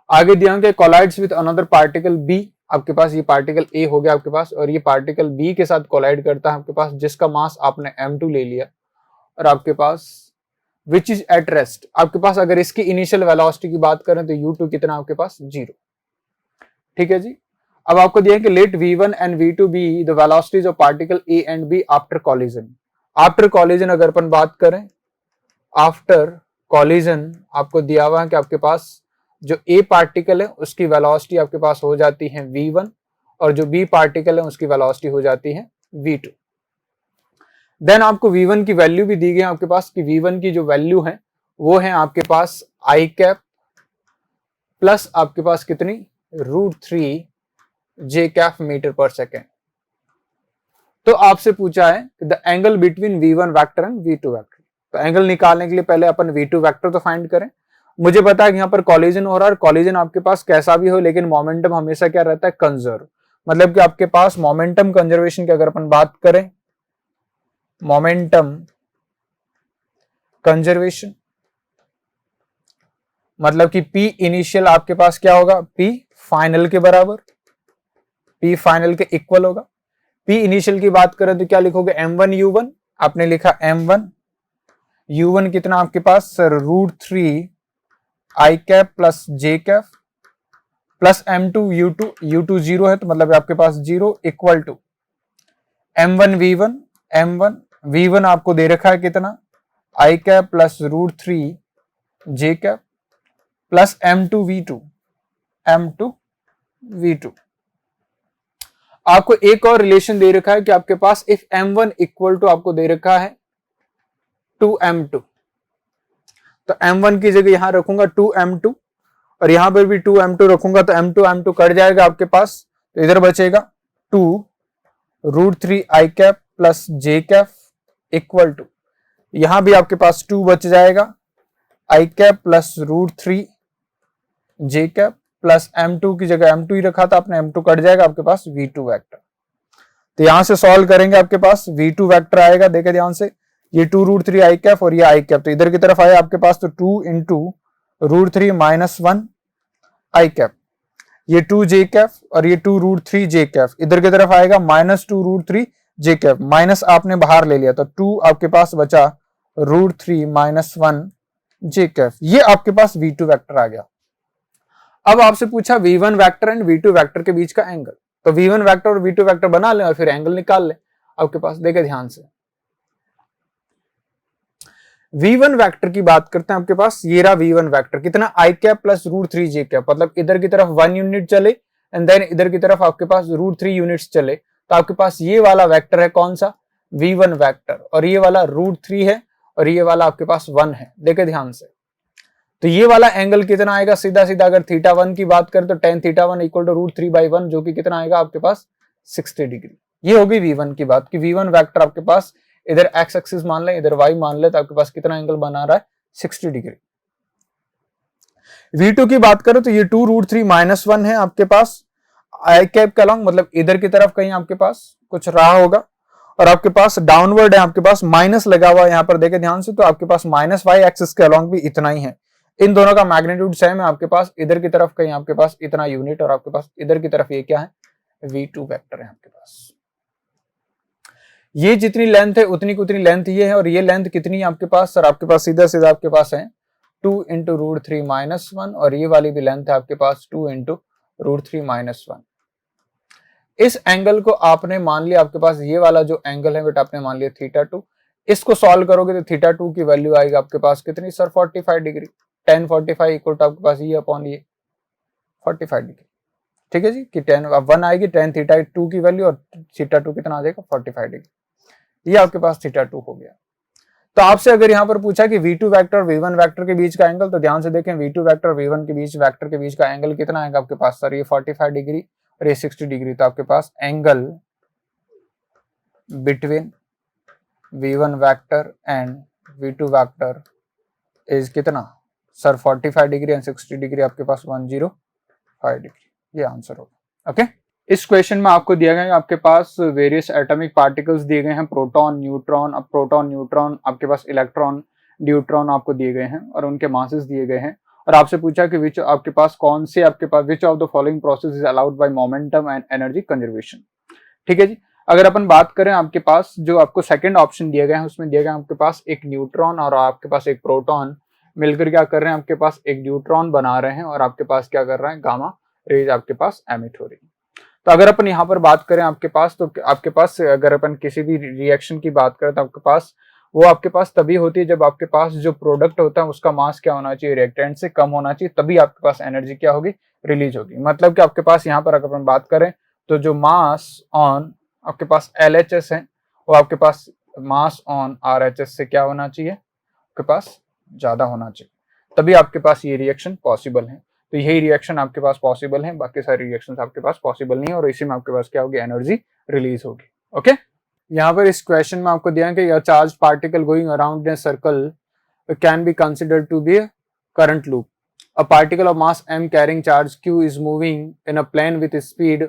आगे दिया है collides with another particle b आपके पास ये पार्टिकल ए हो गया आपके पास, और ये पार्टिकल बी के साथ कोलाइड करता है आपके पास, जिसका मास आपने m2 ले लिया, और आपके पास विच इज एट रेस्ट, आपके पास अगर इसकी इनिशियल वेलोसिटी की बात करें तो u2 कितना आपके पास 0। ठीक है जी। अब आपको दिया है कि let v1 and v2 be the velocities of particle a and b after collision. After collision अगर अपन बात करें, आफ्टर कॉलिजन आपको दिया हुआ है कि आपके पास जो a पार्टिकल है उसकी वेलोसिटी आपके पास हो जाती है v1, और जो b पार्टिकल है उसकी वेलोसिटी हो जाती है v2। देन आपको v1 की वैल्यू भी दी गई है आपके पास, कि v1 की जो वैल्यू है वो है आपके पास i कैप प्लस आपके पास कितनी √3 j कैप मीटर पर सेकेंड। तो आपसे पूछा है the angle between v1 vector and v2 vector. तो एंगल निकालने के लिए पहले अपन v2 वेक्टर तो फाइंड करें। मुझे पता है कि यहाँ पर कॉलिजन हो रहा है, कॉलिजन आपके पास कैसा भी हो लेकिन मोमेंटम हमेशा क्या रहता है, कंजर्व। मतलब कि आपके पास मोमेंटम कंजर्वेशन की अगर अपन बात करें, मोमेंटम कंजर्वेशन मतलब कि P इनिशियल आपके पास क्या होगा, P फाइनल के बराबर, P फाइनल के इक्वल होगा। P इनिशियल की बात करें तो क्या लिखोगे, m1 u1, आपने लिखा m1 u1 कितना आपके पास sir √3 i cap plus j cap plus m2 u2, u2 0 है तो मतलब आपके पास 0 equal to m1 v1, m1 v1 आपको दे रखा है कितना i cap plus √3 j cap plus m2 v2, m2 v2। आपको एक और रिलेशन दे रखा है कि आपके पास इफ m1 इक्वल टू आपको दे रखा है 2m2, तो m1 की जगह यहां रखूंगा 2m2 और यहां पर भी 2m2 रखूंगा तो m2 कट जाएगा आपके पास, तो इधर बचेगा 2 √3 i cap plus j cap equal to, यहां भी आपके पास 2 बच जाएगा i cap plus √3 j cap plus m2 की जगह m2 ही रखा था आपने, m2 कट जाएगा आपके पास v2 वेक्टर। तो यहां से सॉल्व करेंगे आपके पास v2 वेक्टर आएगा, देखे ध्यान से, ये 2 √3 i कैप और ये i कैप, तो इधर की तरफ आया आपके पास तो 2 इंटू √3 माइनस 1 i कैप, ये 2 j कैप और ये 2 √3 j कैप, इधर की तरफ आएगा माइनस 2 √3 j कैप, माइनस आपने बाहर ले लिया तो 2 आपके पास बचा √3 माइनस 1 j कैप, ये आपके पास v2 वेक्टर आ गया। अब आपसे पूछा v1 vector and v2 vector के बीच का एंगल, तो v1 वेक्टर और v2 वेक्टर बना लें और फिर एंगल निकाल लें आपके पास, देखे ध्यान से। v1 वेक्टर की बात करते हैं आपके पास, ये रहा v1 वेक्टर कितना i cap plus √3 j cap, मतलब इधर की तरफ 1 यूनिट चले एंड देन इधर की तरफ आपके पास √3 यूनिट्स चले, तो आपके पास ये वाला वेक्टर है कौन सा, v1 वेक्टर, और ये वाला √3 है और ये वाला आपके पास 1 है, देखे ध्यान से। तो ये वाला एंगल कितना आएगा, सीधा सीधा अगर θ1 की बात करें तो tan θ1 इक्वल टू √3/1 जो कि कितना आएगा आपके पास 60 डिग्री। ये होगी v1 की बात कि v1 वेक्टर आपके पास इधर x एक्सिस मान ले इधर y मान ले, तो आपके पास कितना एंगल बना रहा है 60 डिग्री। v2 की बात करें तो ये 2 √3 माइनस 1 है आपके पास i कैप के अलॉन्ग, मतलब इधर की तरफ कहीं आपके पास कुछ रहा होगा, और आपके पास डाउनवर्ड है आपके पास माइनस लगा हुआ है यहाँ पर, देखे ध्यान से, तो आपके पास माइनस y एक्सिस के अलॉन्ग भी इतना ही है, इन दोनों का मैग्नीट्यूड सेम है आपके पास, इधर की तरफ कहीं आपके पास इतना यूनिट और आपके पास इधर की तरफ ये क्या है v2 वेक्टर है आपके पास। ये जितनी लेंथ है उतनी की उतनी लेंथ ये है, और ये लेंथ कितनी है आपके पास सर, आपके पास सीधा सीधा आपके पास है 2 इंटू √3 माइनस 1, और ये वाली भी लेंथ है आपके पास 2 इंटू √3 माइनस 1। इस एंगल को आपने मान लिया आपके पास, ये वाला जो एंगल है बेटा आपने मान लिया θ2, इसको सॉल्व करोगे तो θ2 की वैल्यू आएगी आपके पास कितनी sir 45 degree, tan 45 equal to आपके पास ये अपॉन ये 45 डिग्री। ठीक है जी, कि tan 1 आएगी tan θ2 की वैल्यू और θ2 कितना आ जाएगा 45 डिग्री, ये आपके पास θ2 हो गया। तो आपसे अगर यहाँ पर पूछा कि v2 वेक्टर और v1 वेक्टर के बीच का एंगल, तो ध्यान से देखें v2 वेक्टर और v1 के बीच वेक्टर के बीच का एंगल कितना आएगा आपके पास सर, ये 45 डिग्री और ये 60 डिग्री, तो आपके पास angle between v1 vector and v2 vector is कितना सर 45 डिग्री एंड 60 डिग्री, आपके पास 105 डिग्री, ये आंसर होगा। ओके, इस क्वेश्चन में आपको दिया गया है आपके पास वेरियस एटॉमिक पार्टिकल्स दिए गए हैं, प्रोटॉन न्यूट्रॉन, अब प्रोटॉन न्यूट्रॉन आपके पास इलेक्ट्रॉन न्यूट्रॉन आपको दिए गए हैं और उनके मासेस दिए गए हैं, और आपसे पूछा कि विच आपके पास कौन से आपके पास which of the following process is allowed by momentum and energy conservation. ठीक है जी। अगर अपन बात करें आपके पास जो आपको सेकंड ऑप्शन दिया गया है उसमें दिया गया आपके पास एक न्यूट्रॉन और आपके पास एक प्रोटॉन मिलकर क्या कर रहे हैं, आपके पास एक न्यूट्रॉन बना रहे हैं और आपके पास क्या कर रहा है, गामा रेज आपके पास एमिट हो रही है। तो अगर अपन यहाँ पर बात करें आपके पास, तो आपके पास अगर अपन किसी भी रिएक्शन की बात करें तो आपके पास वो आपके पास तभी होती है जब आपके पास जो प्रोडक्ट होता है उसका मास क्या होना चाहिए, रिएक्टेंट से कम होना चाहिए, तभी आपके पास एनर्जी क्या होगी, रिलीज होगी। मतलब कि आपके पास यहाँ पर अगर अपन बात करें तो जो मास ऑन आपके पास LHS है वो आपके पास मास ऑन RHS से क्या होना चाहिए, आपके पास ज्यादा होना चाहिए, तभी आपके पास ये रिएक्शन पॉसिबल है। तो यही रिएक्शन आपके पास पॉसिबल है, बाकी सारी रिएक्शंस आपके पास पॉसिबल नहीं है और इसी में आपके पास क्या होगी, एनर्जी रिलीज होगी। ओके, यहाँ पर इस क्वेश्चन में आपको दिया है कि charge particle going around in circle can be considered to be current loop. A particle of mass m carrying charge q is moving in a plane with speed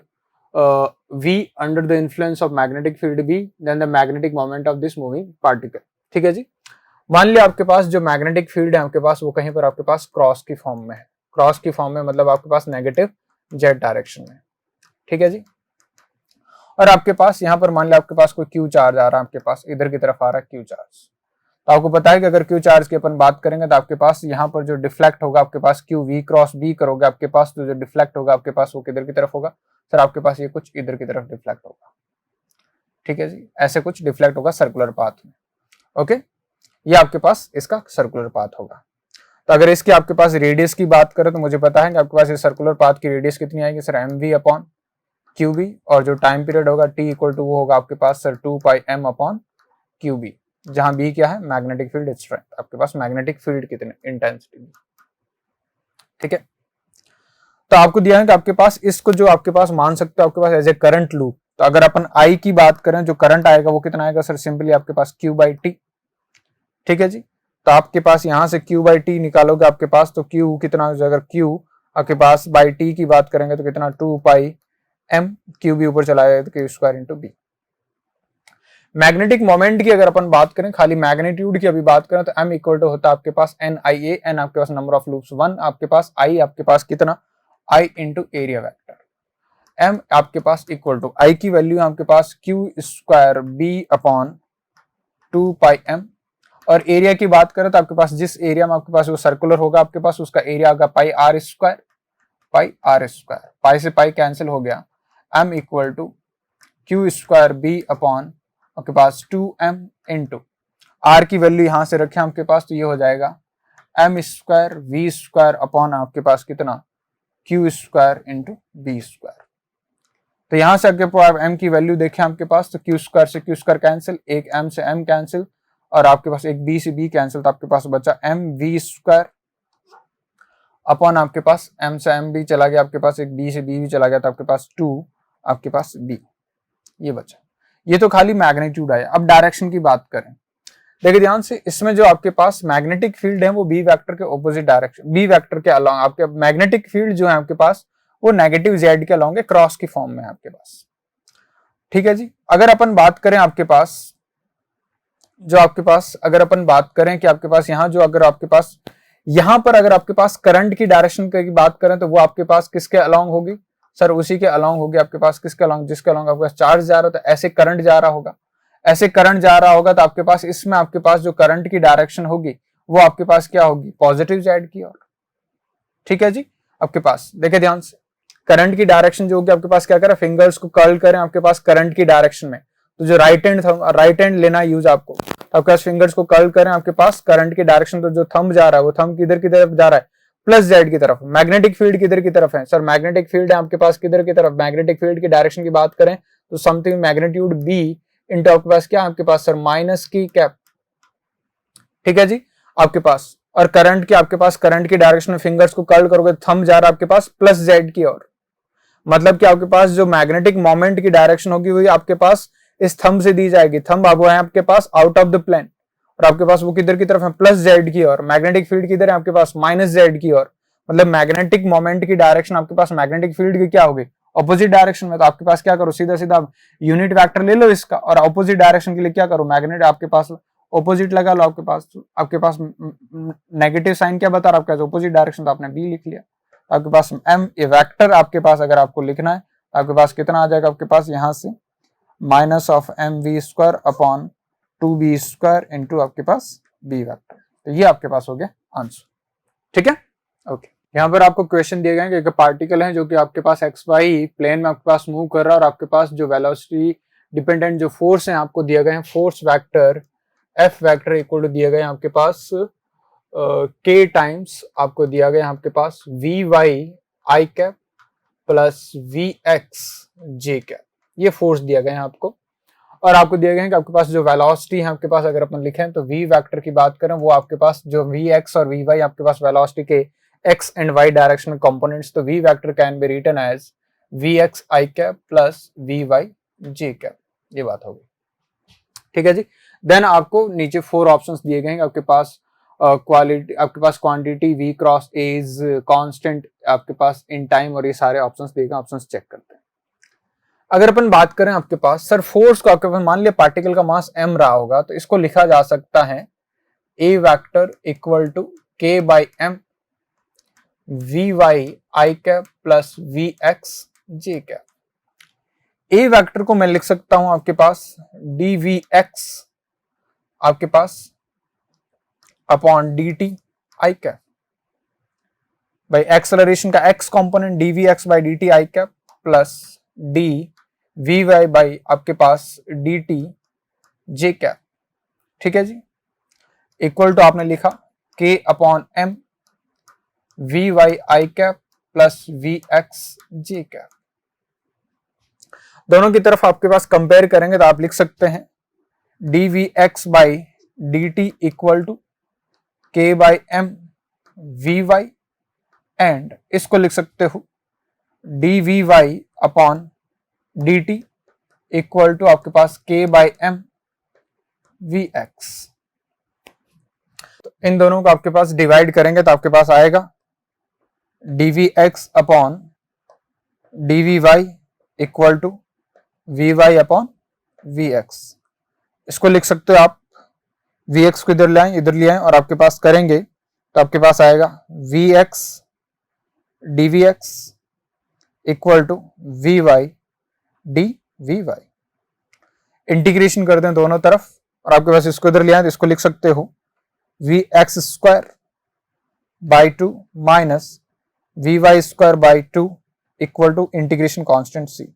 v under the influence of magnetic field b, then the magnetic moment of this moving particle। ठीक है जी। मान लिया आपके पास जो magnetic field है आपके पास वो कहीं पर आपके पास क्रॉस की फॉर्म में है, क्रॉस की फॉर्म में मतलब आपके पास नेगेटिव जेड डायरेक्शन में। ठीक है जी। और आपके पास यहाँ पर मान लिया आपके पास कोई क्यू चार्ज आ रहा है, आपके पास इधर की तरफ आ रहा है क्यू चार्ज। तो आपको पता है कि अगर क्यू चार्ज की अपन बात करेंगे तो आपके पास यहाँ पर जो डिफ्लेक्ट होगा आपके पास क्यू वी क्रॉस बी करोगे आपके पास तो जो डिफ्लेक्ट होगा आपके पास वो किधर की तरफ होगा, सर आपके पास ये कुछ इधर की तरफ डिफ्लेक्ट होगा। ठीक है जी, ऐसे कुछ डिफ्लेक्ट होगा सर्कुलर पाथ में। ओके, ये आपके पास इसका सर्कुलर पाथ होगा। तो अगर इसकी आपके पास रेडियस की बात करें तो मुझे पता है कि आपके पास ये सर्कुलर पाथ की रेडियस कितनी आएगी सर, mv अपॉन qb, और जो टाइम पीरियड होगा t इक्वल टू वो होगा आपके पास सर 2 पाई m अपॉन qb, जहां b क्या है, मैग्नेटिक फील्ड स्ट्रेंथ, आपके पास मैग्नेटिक फील्ड कितने, इंटेंसिटी। ठीक है, तो आपको दिया है कि आपके पास इसको जो आपके पास मान सकते हो आपके पास एज ए करंट लूप। तो अगर अपन I की बात करें जो करंट आएगा वो कितना आएगा सर, सिंपली आपके पास q बाई टी। ठीक है जी, तो आपके पास यहां से q बाई टी निकालोगे आपके पास तो q कितना हो जाएगा, q आपके पास बाई टी की बात करेंगे तो कितना 2 पाई m, q भी ऊपर चला जाएगा तो q स्क्वायर इंटू बी। मैग्नेटिक मोमेंट की अगर अपन बात करें, खाली मैग्नीट्यूड की अभी बात करें तो m इक्वल टू होता है आपके पास NIA, n आपके पास नंबर ऑफ लूप्स 1, आपके पास I आपके पास कितना I into area vector, m आपके पास इक्वल टू I की वैल्यू आपके पास q स्क्वायर b अपॉन 2 पाई m, और एरिया की बात करें तो आपके पास जिस एरिया में आपके पास वो सर्कुलर होगा आपके पास उसका एरिया होगा pi R square, pi R square, pi से पाई कैंसिल हो गया, m equal to q square b upon आपके पास 2m इंटू आर की वैल्यू यहां से रखें आपके पास तो ये हो जाएगा m square v square upon आपके पास कितना q square into b square. तो यहां से आपके पास m की वैल्यू देखें आपके पास तो q स्क्वायर से q स्क्वायर कैंसिल, एक m से m कैंसिल और आपके पास एक b से b कैंसिल, तो आपके पास बचा m v स्क्वायर अपॉन आपके पास m से m भी चला गया, आपके पास एक b से b भी चला गया, तो आपके पास 2 आपके पास b, ये बचा। ये तो खाली मैग्नीट्यूड आया। अब डायरेक्शन की बात करें, देखिए ध्यान से, इसमें जो आपके पास मैग्नेटिक फील्ड है वो बी वेक्टर के ऑपोजिट डायरेक्शन, बी वेक्टर के अलोंग, आपके मैग्नेटिक फील्ड जो है आपके पास वो नेगेटिव जेड के अलोंग क्रॉस की फॉर्म में है आपके पास। ठीक है जी, अगर अपन बात करें आपके पास जो आपके पास अगर अपन बात करें कि आपके पास यहाँ जो अगर आपके पास यहाँ पर अगर आपके पास करंट की डायरेक्शन की बात करें तो वो आपके पास किसके अलोंग होगी सर, उसी के अलोंग होगी आपके पास, किसके अलोंग, जिसके अलोंग आपके पास चार्ज जा रहा है, तो ऐसे करंट जा रहा होगा, ऐसे करंट जा रहा होगा तो आपके पास इसमें आपके पास जो करंट की डायरेक्शन होगी वो आपके पास क्या होगी, पॉजिटिव जेड की ओर। ठीक है जी, आपके पास देखिए ध्यान से, करंट की डायरेक्शन जो होगी आपके पास क्या करें, फिंगर्स को कर्ल करें आपके पास करंट की डायरेक्शन में, तो जो राइट हैंड लेना यूज आपको, तो आपके पास फिंगर्स को कर्ल करें आपके पास करंट की डायरेक्शन, तो जो थंब जा रहा है वो थंब किधर की तरफ जा रहा है, प्लस जेड की तरफ। मैग्नेटिक फील्ड किधर की तरफ है सर, मैग्नेटिक फील्ड है आपके पास किधर की तरफ, मैग्नेटिक फील्ड की डायरेक्शन की बात करें तो समथिंग मैग्नीट्यूड बी इंटू आपके पास क्या आपके पास सर, माइनस की कैप। ठीक है जी, आपके पास और करंट की आपके पास करंट की डायरेक्शन में फिंगर्स को कर्ल करोगे, थंब जा रहा है आपके पास प्लस जेड की ओर, मतलब कि आपके पास जो मैग्नेटिक मोमेंट की डायरेक्शन होगी वही आपके पास इस थंब से दी जाएगी। थंब अब है आपके पास आउट ऑफ द प्लेन और आपके पास वो किधर की तरफ है, प्लस जेड की ओर। मैग्नेटिक फील्ड किधर है आपके पास, माइनस जेड की ओर, मतलब मैग्नेटिक मोमेंट की डायरेक्शन आपके पास मैग्नेटिक फील्ड की क्या होगी, ऑपोजिट डायरेक्शन में। तो आपके पास क्या करो, सीधा सीधा यूनिट वेक्टर ले लो इसका और ऑपोजिट डायरेक्शन के लिए क्या करो, मैग्नेट आपके पास ऑपोजिट लगा लो आपके पास नेगेटिव साइन क्या बता रहा है आपके पास ऑपोजिट डायरेक्शन, तो आपने बी लिख लिया। तो आपके पास एम ए वेक्टर आपके पास अगर आपको लिखना है तो आपके पास कितना आ जाएगा आपके पास यहाँ से minus of m v square upon 2b square into आपके पास बी वेक्टर। तो ये आपके पास हो गया आंसर, ठीक है। ओके, यहाँ पर आपको क्वेश्चन दिए गए हैं कि पार्टिकल है जो कि आपके पास एक्स वाई प्लेन में आपके पास मूव कर रहा है और आपके पास जो वेलोसिटी डिपेंडेंट जो फोर्स है आपको दिए गए हैं, force vector f vector equal to दिया गया आपके पास के टाइम्स आपको दिया गया आपके पास V Y I cap plus V X J cap, ये फोर्स दिया गया है आपको। और आपको दिया गया है कि आपके पास जो वेलोसिटी है आपके पास अगर अपन लिखें तो वी वेक्टर की बात करें वो आपके पास जो वी एक्स और वी वाई आपके पास वेलोसिटी के X and Y directional components, तो V vector can be written as V X I cap plus V Y J cap, ये बात होगी, ठीक है जी। देन आपको नीचे 4 ऑप्शंस दिए गए हैं आपके पास क्वालिटी आपके पास quantity V cross A is constant आपके पास इन टाइम, और ये सारे ऑप्शंस दिए गए, ऑप्शंस चेक करते हैं। अगर अपन बात करें आपके पास सर फोर्स को आपके पास मान लिया पार्टिकल का मास m रहा होगा तो इसको लिखा जा सकता है a vector equal to k by M V Y I cap plus V X J cap. a vector को मैं लिख सकता हूं आपके पास डी वी एक्स आपके पास upon D T I cap by acceleration का x component D V X by D T I cap plus D V Y by आपके पास डी टी जे कैप, ठीक है जी, इक्वल टू आपने लिखा k upon M V Y I cap plus V X J cap. दोनों की तरफ आपके पास कंपेयर करेंगे तो आप लिख सकते हैं D V X by D T equal to K by M V Y, and इसको लिख सकते हो D V Y upon D T equal to आपके पास के बाई एम वी एक्स। तो इन दोनों को आपके पास डिवाइड करेंगे तो आपके पास आएगा D V X upon D V Y equal to V Y upon V X. इसको लिख सकते हो आप वी एक्स को इधर ले आए, इधर ले आए और आपके पास करेंगे तो आपके पास आएगा V X D V X equal to V Y D V Y. Integration करते हैं दोनों तरफ और आपके पास इसको इधर ले आए तो इसको लिख सकते हो V X square by 2 minus V Y square by 2 equal to integration constant C.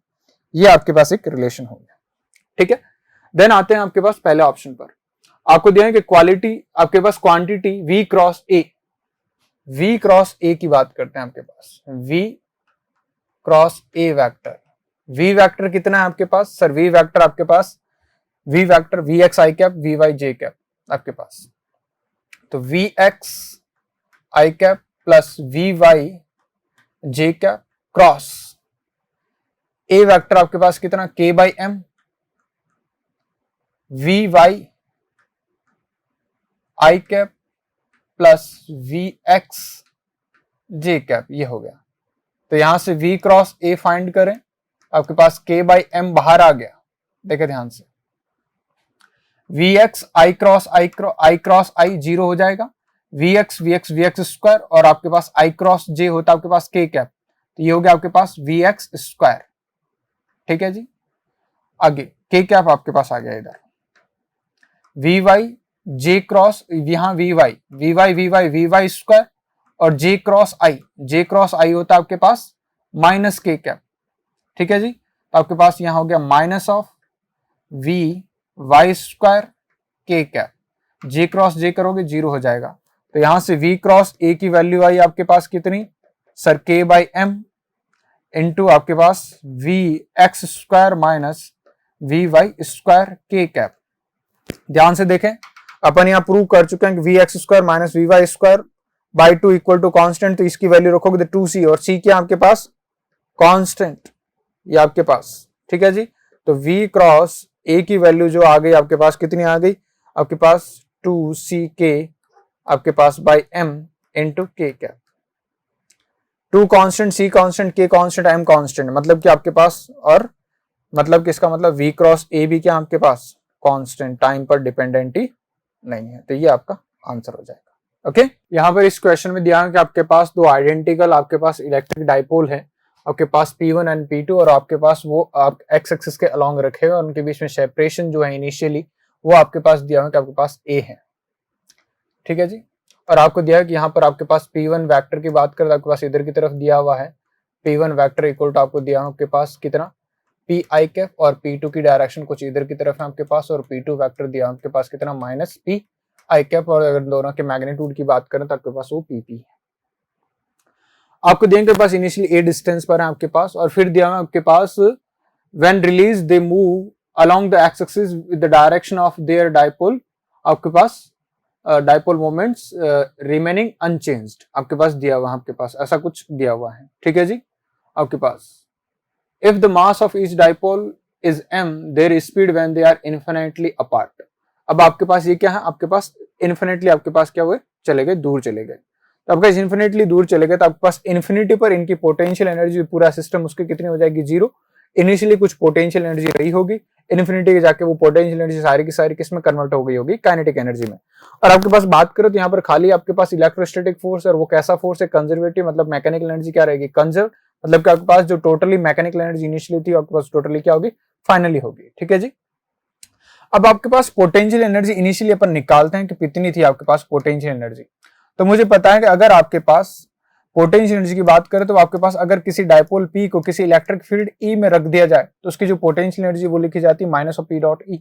ये आपके पास एक रिलेशन हो गया, ठीक है। देन आते हैं आपके पास पहले ऑप्शन पर, आपको दिया है कि क्वालिटी आपके पास quantity v cross a, v cross a की बात करते हैं आपके पास v cross a vector. v vector कितना है आपके पास सर, v वेक्टर आपके पास v vector V X I cap V Y J cap आपके पास, तो V X I cap plus V Y J cap cross a vector आपके पास कितना k by M V Y I cap plus V X J cap, ये हो गया। तो यहां से v क्रॉस a फाइंड करें, आपके पास k बाई एम बाहर आ गया, देखे ध्यान से, V X I cross I zero हो जाएगा, वी एक्स स्क्वायर और आपके पास आई क्रॉस जे होता है आपके पास k कैप, तो ये हो गया आपके पास वी एक्स स्क्वायर, ठीक है जी। आगे k कैप आपके पास आ गया इधर, वी वाई जे क्रॉस यहां वी वाई स्क्वायर और जे क्रॉस आई होता है आपके पास माइनस के कैप, ठीक है जी। तो आपके पास यहां हो गया minus of V Y square K cap, J cross J करोगे जीरो हो जाएगा, तो यहां से v क्रॉस a की वैल्यू आई आपके पास कितनी sir k by M into आपके पास V X square minus V Y square K cap. ध्यान से देखें, अपन यहाँ प्रूव कर चुके हैं कि V X square minus V Y square by 2 equal to constant, तो इसकी वैल्यू रखोगे तो 2c, और c क्या आपके पास कांस्टेंट, ये आपके पास, ठीक है जी। तो v क्रॉस a की वैल्यू जो आ गई आपके पास कितनी आ गई आपके पास 2ck आपके पास by m into k cap, 2 constant c constant k constant m constant, मतलब कि आपके पास, और मतलब कि इसका मतलब v क्रॉस a भी क्या आपके पास कांस्टेंट, टाइम पर डिपेंडेंट ही नहीं है, तो ये आपका आंसर हो जाएगा। ओके, यहाँ पर इस क्वेश्चन में दिया है कि आपके पास दो आइडेंटिकल आपके पास इलेक्ट्रिक डाइपोल है, आपके पास P1 एंड P2, और आपके पास वो आप एक्स एक्सिस के अलॉन्ग रखे हुए और उनके बीच में सेपरेशन जो है इनिशियली वो आपके पास दिया हुआ कि आपके पास A है। ठीक है जी, और आपको दिया है कि यहाँ पर आपके पास P1 वेक्टर की बात करें तो आपके पास इधर की तरफ दिया हुआ है P1 वेक्टर इक्वल टू आपको दिया आपके पास कितना P I कैप, और P2 की डायरेक्शन कुछ इधर की तरफ है आपके पास, और P2 वेक्टर दिया आपके पास कितना माइनस P I कैप, और अगर दोनों के मैग्नीट्यूड की बात करें तो आपके पास वो PP है। आपको दिया आपके पास इनिशियली A डिस्टेंस पर है आपके पास, और फिर दिया आपके पास when release they move along the X axis with the direction of their dipole, आपके पास डाइपोल मोमेंट्स रिमेनिंग अनचेंज्ड आपके पास दिया हुआ है, आपके पास ऐसा कुछ दिया हुआ है। ठीक है जी, आपके पास if the mass of each dipole is m, their speed when they are infinitely apart. अब आपके पास ये क्या है, आपके पास इन्फिनिटली आपके पास क्या हुए, चले गए, दूर चले गए। तो आपका इन्फिनिटली दूर चले गए तो आपके पास इन्फिनिटी पर इनकी पोटेंशियल एनर्जी पूरा सिस्टम उसकी कितनी हो जाएगी, जीरो। इनिशियली कुछ पोटेंशियल एनर्जी रही होगी, इन्फिनिटी के जाके वो पोटेंशियल एनर्जी सारी की सारी किसमें कन्वर्ट हो गई होगी, काइनेटिक एनर्जी में। और आपके पास बात करो तो यहाँ पर खाली आपके पास इलेक्ट्रोस्टैटिक फोर्स, और वो कैसा फोर्स है, कंजर्वेटिव, मतलब मैकेनिकल एनर्जी क्या रहेगी, कंजर्व, मतलब कि आपके पास जो टोटली मैकेनिकल एनर्जी इनिशियली थी आपके पास टोटली क्या होगी, फाइनली होगी। ठीक है जी, अब आपके पास पोटेंशियल एनर्जी इनिशियली अपन निकालते हैं कि कितनी थी आपके पास पोटेंशियल एनर्जी। तो मुझे पता है कि अगर आपके पास पोटेंशियल एनर्जी की बात करें तो आपके पास अगर किसी डाइपोल P को किसी इलेक्ट्रिक फील्ड E में रख दिया जाए तो उसकी जो पोटेंशियल एनर्जी वो लिखी जाती है minus of P dot E।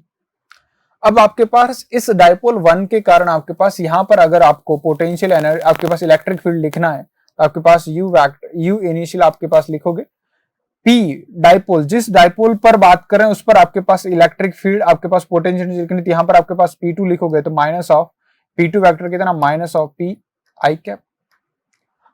अब आपके पास इस डाइपोल 1 के कारण आपके पास यहाँ पर अगर आपको पोटेंशियल एनर्जी आपके पास इलेक्ट्रिक फील्ड लिखना है तो आपके पास U इनिशियल आपके पास लिखोगे, P डाइपोल, जिस डाइपोल पर बात करें उस पर आपके पास इलेक्ट्रिक फील्ड आपके पास पोटेंशियल एनर्जी लिखनी थी, यहाँ पर आपके पास P2 लिखोगे तो माइनस ऑफ P2 वेक्टर कितना, minus of P I cap,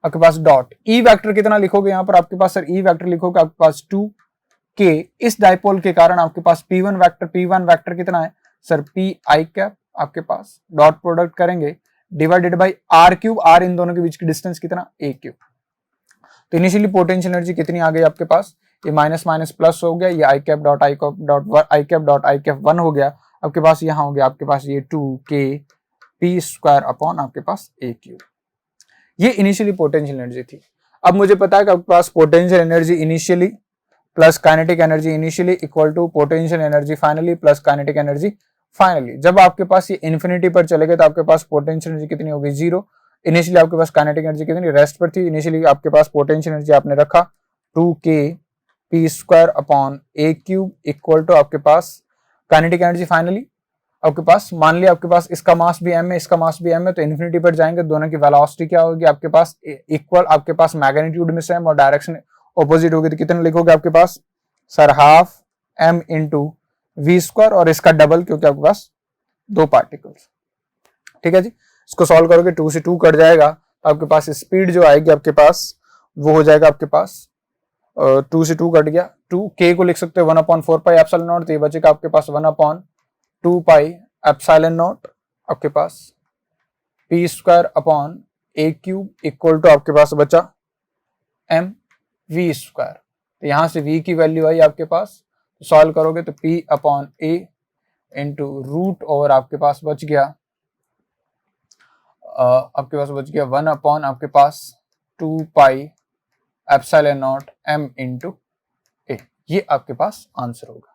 आपके पास डॉट E वेक्टर कितना लिखोगे, यहाँ पर आपके पास सर E वेक्टर लिखोगे आपके पास 2K, इस डाइपोल के कारण आपके पास P1 वेक्टर कितना है सर P I कैप, आपके पास डॉट प्रोडक्ट करेंगे divided by R cube, R इन दोनों के बीच की डिस्टेंस कितना, A क्यूब। तो इनिशियली पोटेंशियल एनर्जी कितनी आ गई आपके पास, ये माइनस माइनस प्लस हो गया, ये आई कैप डॉट आई कैप 1 हो गया, आपके पास यहाँ हो गया आपके पास ये 2K P स्क्वायर अपॉन आपके पास A क्यूब। ये इनिशियली पोटेंशियल एनर्जी थी। अब मुझे पता है कि आपके पास potential energy initially plus kinetic energy initially equal to potential energy finally plus kinetic energy finally. जब आपके पास ये इन्फिनिटी पर चले गए तो आपके पास पोटेंशियल एनर्जी कितनी होगी, जीरो। इनिशियली आपके पास काइनेटिक एनर्जी कितनी रेस्ट पर थी, इनिशियली आपके पास पोटेंशियल एनर्जी आपने रखा 2K P square upon A cube equal to आपके पास काइनेटिक एनर्जी फाइनली आपके पास, मान लिया आपके पास इसका मास भी m है इसका मास भी m है, तो इन्फिनिटी पर जाएंगे दोनों की वेलोसिटी क्या होगी आपके पास इक्वल, आपके पास मैग्नीट्यूड में सेम और डायरेक्शन ऑपोजिट होगी, तो कितने लिखोगे आपके पास sir half m into V square और इसका डबल क्योंकि आपके पास दो पार्टिकल्स। ठीक है जी, इसको सॉल्व करोगे 2 से 2 कट जाएगा, आपके पास स्पीड जो आएगी आपके पास वो हो जाएगा आपके पास 2 से 2 कट गया, 2K को लिख सकते हो 1/4 पाई एप्सिलॉन नॉट, तो ये बचेगा आपके पास 1/2 पाई एप्सिलॉन नॉट आपके पास P square upon A cube equal to आपके पास बचा M V स्क्वायर। तो यहां से V की वैल्यू आई आपके पास, सॉल्व करोगे तो P upon A into root over आपके पास बच गया आपके पास बच गया 1 अपॉन आपके पास 2 पाई epsilon not M into A। ये आपके पास आंसर होगा।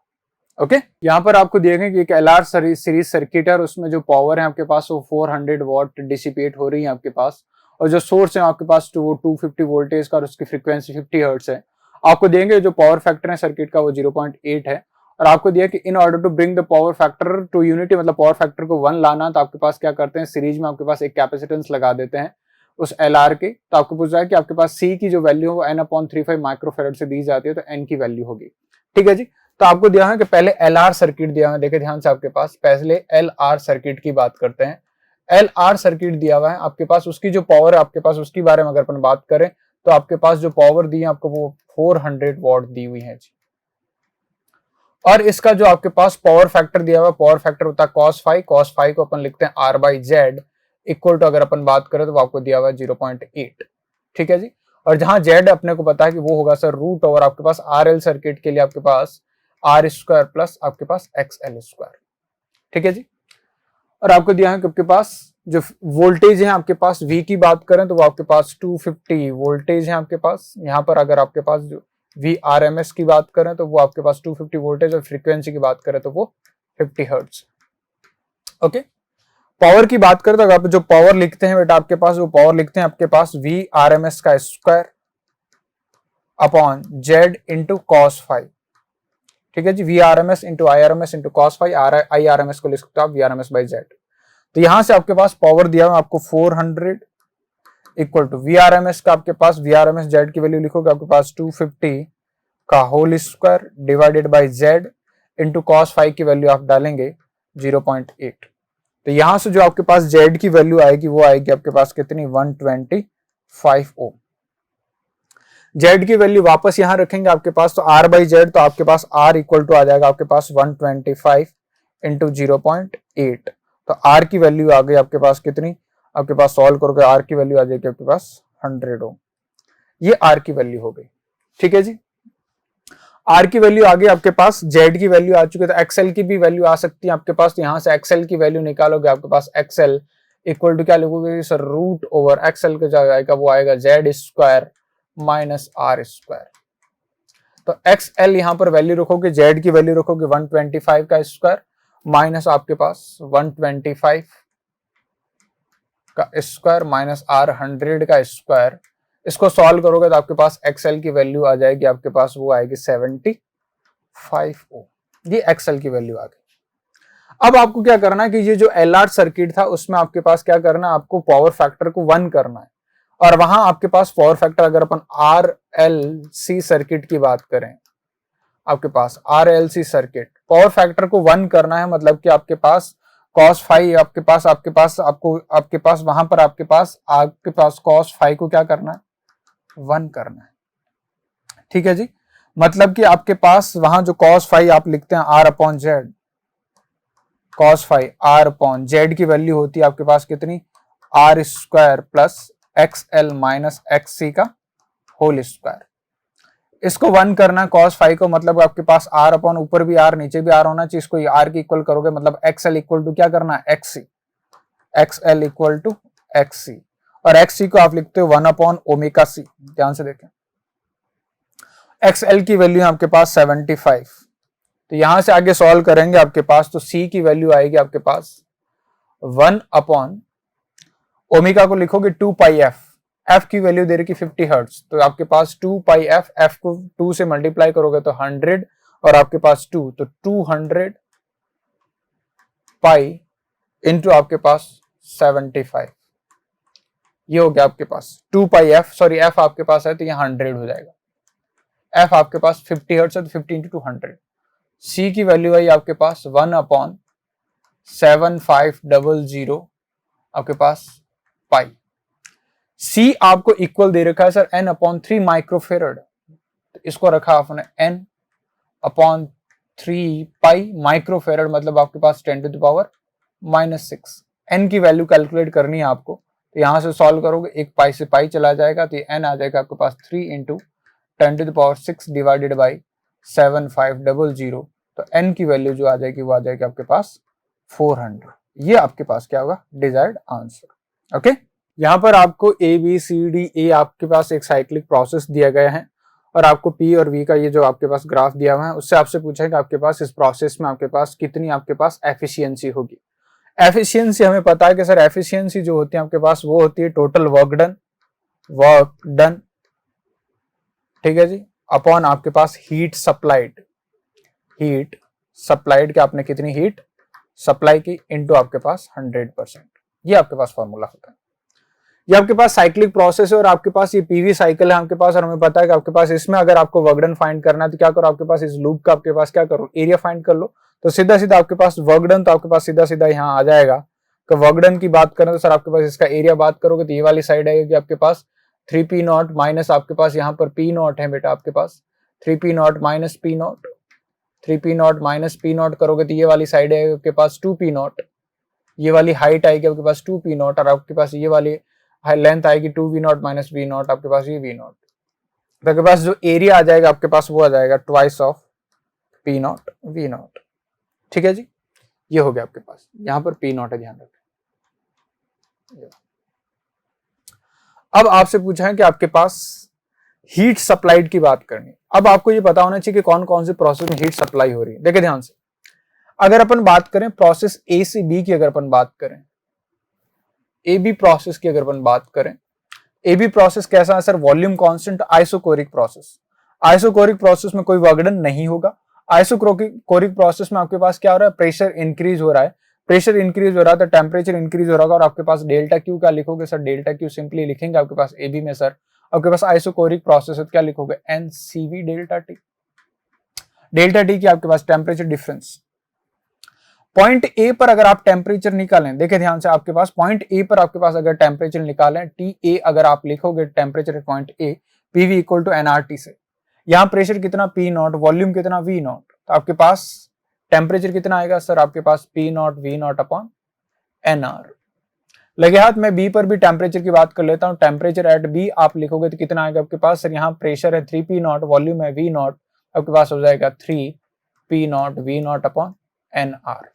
ओके यहाँ पर आपको देखें कि एक LR सीरीज सर्किट है और उसमें जो पावर है आपके पास वो 400 वॉट डिसिपेट हो रही है आपके पास, और जो सोर्स है आपके पास वो 250 वोल्टेज का और उसकी फ्रीक्वेंसी 50 हर्ट्ज है। आपको देंगे जो पावर फैक्टर है सर्किट का वो 0.8 है, और आपको दिया कि in order to bring the power factor to unity, मतलब पावर फैक्टर को 1 लाना, तो आपके पास क्या करते हैं सीरीज में आपके पास एक कैपेसिटेंस लगा देते हैं उस LR के। तो आपको पूछ रहा है कि आपके पास C की जो वैल्यू है वो n/35 माइक्रोफेरेड से दी जाती है, तो n की वैल्यू होगी। ठीक है जी, तो आपको दिया है कि पहले LR सर्किट दिया है, देखे ध्यान से आपके पास पहले LR सर्किट की बात करते हैं। LR सर्किट दिया हुआ है आपके पास, उसकी जो पावर है आपके पास उसकी बारे में अगर अपन बात करें तो आपके पास जो पावर दी है आपको वो 400 वॉट दी हुई है जी। और इसका जो आपके पास पावर फैक्टर दिया हुआ, पावर फैक्टर होता है cos फाई को अपन लिखते हैं R/Z इक्वल टू अगर अपन बात करें तो आपको दिया हुआ है 0.8। ठीक है जी, और जहां Z अपने को पता है कि वो होगा सर रूट ओवर आपके पास RL सर्किट के लिए आपके पास R स्क्वायर प्लस आपके पास XL स्क्वायर। ठीक है जी, और आपको दिया है कि आपके पास जो वोल्टेज है आपके पास V की बात करें तो वो आपके पास 250 वोल्टेज है आपके पास। यहाँ पर अगर आपके पास जो VRMS की बात करें तो वो आपके पास 250 वोल्टेज और फ्रीक्वेंसी की बात करें तो वो 50 हर्ट्ज। ओके, पावर की बात करें तो अगर आप जो पावर लिखते हैं बेटा आपके पास वो पावर लिखते हैं आपके पास VRMS का square upon Z into cos five. ठीक है जी, VRMS into IRMS into cos five, IRMS को लिख सकते हो आप VRMS बाई Z। तो यहां से आपके पास पावर दिया हुआ आपको 400 इक्वल टू VRMS का आपके पास VRMS Z की वैल्यू लिखोगे आपके पास 250 का whole square divided by Z into cos five की वैल्यू आप डालेंगे 0.8। तो यहां से जो आपके पास Z की वैल्यू आएगी वो आएगी आपके पास कितनी 125 ओम। Z की वैल्यू वापस यहां रखेंगे आपके पास तो R बाई Z, तो आपके पास R इक्वल टू आ जाएगा आपके पास 125 इंटू 0.8। तो R की वैल्यू आ गई आपके पास कितनी, आपके पास सॉल्व करोगे R की वैल्यू आ जाएगी आपके पास 100 ओम। ये R की वैल्यू हो गई। ठीक है जी, R की वैल्यू आ गई आपके पास, Z की वैल्यू आ चुकी है, तो XL की भी वैल्यू आ सकती है आपके पास। तो यहां से XL की वैल्यू निकालोगे आपके पास XL इक्वल टू क्या लिखोगे सर, रूट ओवर XL का जो आएगा वो आएगा Z square minus R square. तो XL यहां पर वैल्यू रखोगे, Z की वैल्यू रखोगे 125 का स्क्वायर माइनस आपके पास 125 का स्क्वायर माइनस R 100 का स्क्वायर। इसको सॉल्व करोगे तो आपके पास XL की वैल्यू आ जाएगी आपके पास, वो आएगी 75 ओम। ये XL की वैल्यू आ गई। अब आपको क्या करना है कि ये जो LR सर्किट था उसमें आपके पास क्या करना है, आपको पावर फैक्टर को 1 करना है। और वहां आपके पास पावर फैक्टर अगर अपन RLC सर्किट की बात करें, आपके पास RLC सर्किट पावर फैक्टर को 1 करना है, मतलब कि आपके पास cos फाइव आपके पास वहां पर आपके पास cos फाइव को क्या करना है, 1 करना है। ठीक है जी, मतलब कि आपके पास वहां जो cos फाइव आप लिखते हैं R upon Z, cos five R upon Z की वैल्यू होती है आपके पास कितनी, R square plus XL minus XC का होल स्क्वायर। इसको 1 करना cos फाइव को, मतलब आपके पास R अपॉन ऊपर भी R नीचे भी R होना चाहिए, इसको R की इक्वल करोगे, मतलब XL इक्वल टू क्या करना है XC, XL equal to XC, और XC को आप लिखते हो 1 अपॉन ओमेगा C। ध्यान से देखें, XL की वैल्यू आपके पास 75। तो यहां से आगे सॉल्व करेंगे आपके पास, तो C की वैल्यू आएगी आपके पास 1 अपॉन ओमेगा को लिखोगे 2 पाई f की वैल्यू दे रखी 50 हर्ट्ज, तो आपके पास 2 पाई f को 2 से मल्टीप्लाई करोगे तो 100 और आपके पास 2, तो 200 पाई इंटू आपके पास 75। ये हो गया आपके पास 2 पाई f, सॉरी f आपके पास है तो यहाँ 100 हो जाएगा। f आपके पास 50 हर्ट्ज है तो 50 इंटू 200। C की वैल्यू आई आपके पास 1 अपॉन 7500 आपके पास पाई। C आपको इक्वल दे रखा है सर n अपॉन 3 माइक्रोफेरेड, तो इसको रखा आपने n अपॉन 3 पाई माइक्रोफेरेड, मतलब आपके पास 10 to the power minus 6। n की वैल्यू कैलकुलेट करनी है आपको, तो यहां से सॉल्व करोगे, एक पाई से पाई चला जाएगा, तो n आ जाएगा आपके पास 3 into 10 to the power 6 divided by 7500। तो n की वैल्यू जो आ जाएगी वो आ जाएगी आपके पास 400। ये आपके पास क्या होगा, डिजायर्ड आंसर। ओके, यहाँ पर आपको ABCDE आपके पास एक साइक्लिक प्रोसेस दिया गया है, और आपको P और V का ये जो आपके पास ग्राफ दिया हुआ है, उससे आपसे पूछा है कि आपके पास इस प्रोसेस में आपके पास कितनी आपके पास एफिशिएंसी होगी। एफिशिएंसी हमें पता है कि सर एफिशिएंसी जो होती है आपके पास वो होती है टोटल वर्क डन, ठीक है जी, अपॉन आपके पास हीट सप्लाइड के आपने कितनी हीट सप्लाई की इनटू आपके पास 100%। ये आपके पास फॉर्मूला होता है। ये आपके पास साइक्लिक प्रोसेस है और आपके पास ये पीवी साइकिल है आपके पास, और हमें पता है कि आपके पास इसमें अगर आपको वर्क डन फाइंड करना है तो क्या करो, आपके पास इस लूप का आपके पास क्या करो, एरिया फाइंड कर लो। तो सीधा सीधा आपके पास वर्क डन, तो आपके पास सीधा सीधा यहाँ आ जाएगा कि वर्क डन की बात करें तो सर आपके पास इसका एरिया बात करोगे तो ये वाली साइड आएगी आपके पास 3P0 माइनस आपके पास यहाँ पर P0 है बेटा आपके पास 3P0 minus P0, 3P0 minus P0 करोगे तो ये वाली साइड है आपके पास 2P0, ये वाली हाइट आएगी आपके पास 2P0, और आपके पास ये वाली लेंथ आएगी 2V0 माइनस V0, आपके पास ये V0। तो आपके पास जो एरिया आ जाएगा आपके पास वो आ जाएगा ट्वाइस ऑफ P0 V0। ठीक है जी, ये हो गया आपके पास, यहां पर पी नॉट है, ध्यान रखें। अब आपसे पूछा है कि आपके पास हीट सप्लाइड की बात करनी। अब आपको ये पता होना चाहिए कि कौन कौन सी प्रोसेस में हीट सप्लाई हो रही है। देखिए ध्यान से, अगर अपन बात करें प्रोसेस ए से बी की, अगर अपन बात करें ए बी प्रोसेस की, अगर अपन बात करें ए बी प्रोसेस कैसा है sir, volume constant isochoric process. Isochoric process में कोई वर्क डन नहीं होगा। आइसोकोरिक प्रोसेस में आपके पास क्या हो रहा है, प्रेशर इंक्रीज हो रहा है। प्रेशर इंक्रीज हो रहा है तो टेम्परेचर इंक्रीज हो रहा है, और आपके पास डेल्टा क्यू क्या लिखोगे सर, डेल्टा क्यू सिंपली लिखेंगे आपके पास ए बी में सर, आपके पास आइसोकोरिक प्रोसेस है तो क्या लिखोगे, NCV delta T. Delta T की आपके पास टेम्परेचर डिफरेंस। पॉइंट ए पर अगर आप टेम्परेचर निकालें, देखिए ध्यान से, आपके पास पॉइंट ए पर आपके पास अगर टेम्परेचर निकालें, टी ए अगर आप लिखोगे temperature at point A, PV equal to NRT से, यहां प्रेशर कितना पी नॉट, वॉल्यूम कितना वी नॉट, तो आपके पास टेम्परेचर कितना आएगा सर, आपके पास P naught V naught upon N R. लगे हाथ में बी पर भी टेम्परेचर की बात कर लेता हूं, टेम्परेचर एट बी आप लिखोगे तो कितना आएगा आपके पास सर, यहाँ प्रेशर है 3 पी नॉट, वॉल्यूम है वी नॉट, आपके पास हो जाएगा 3 P naught V naught upon N R.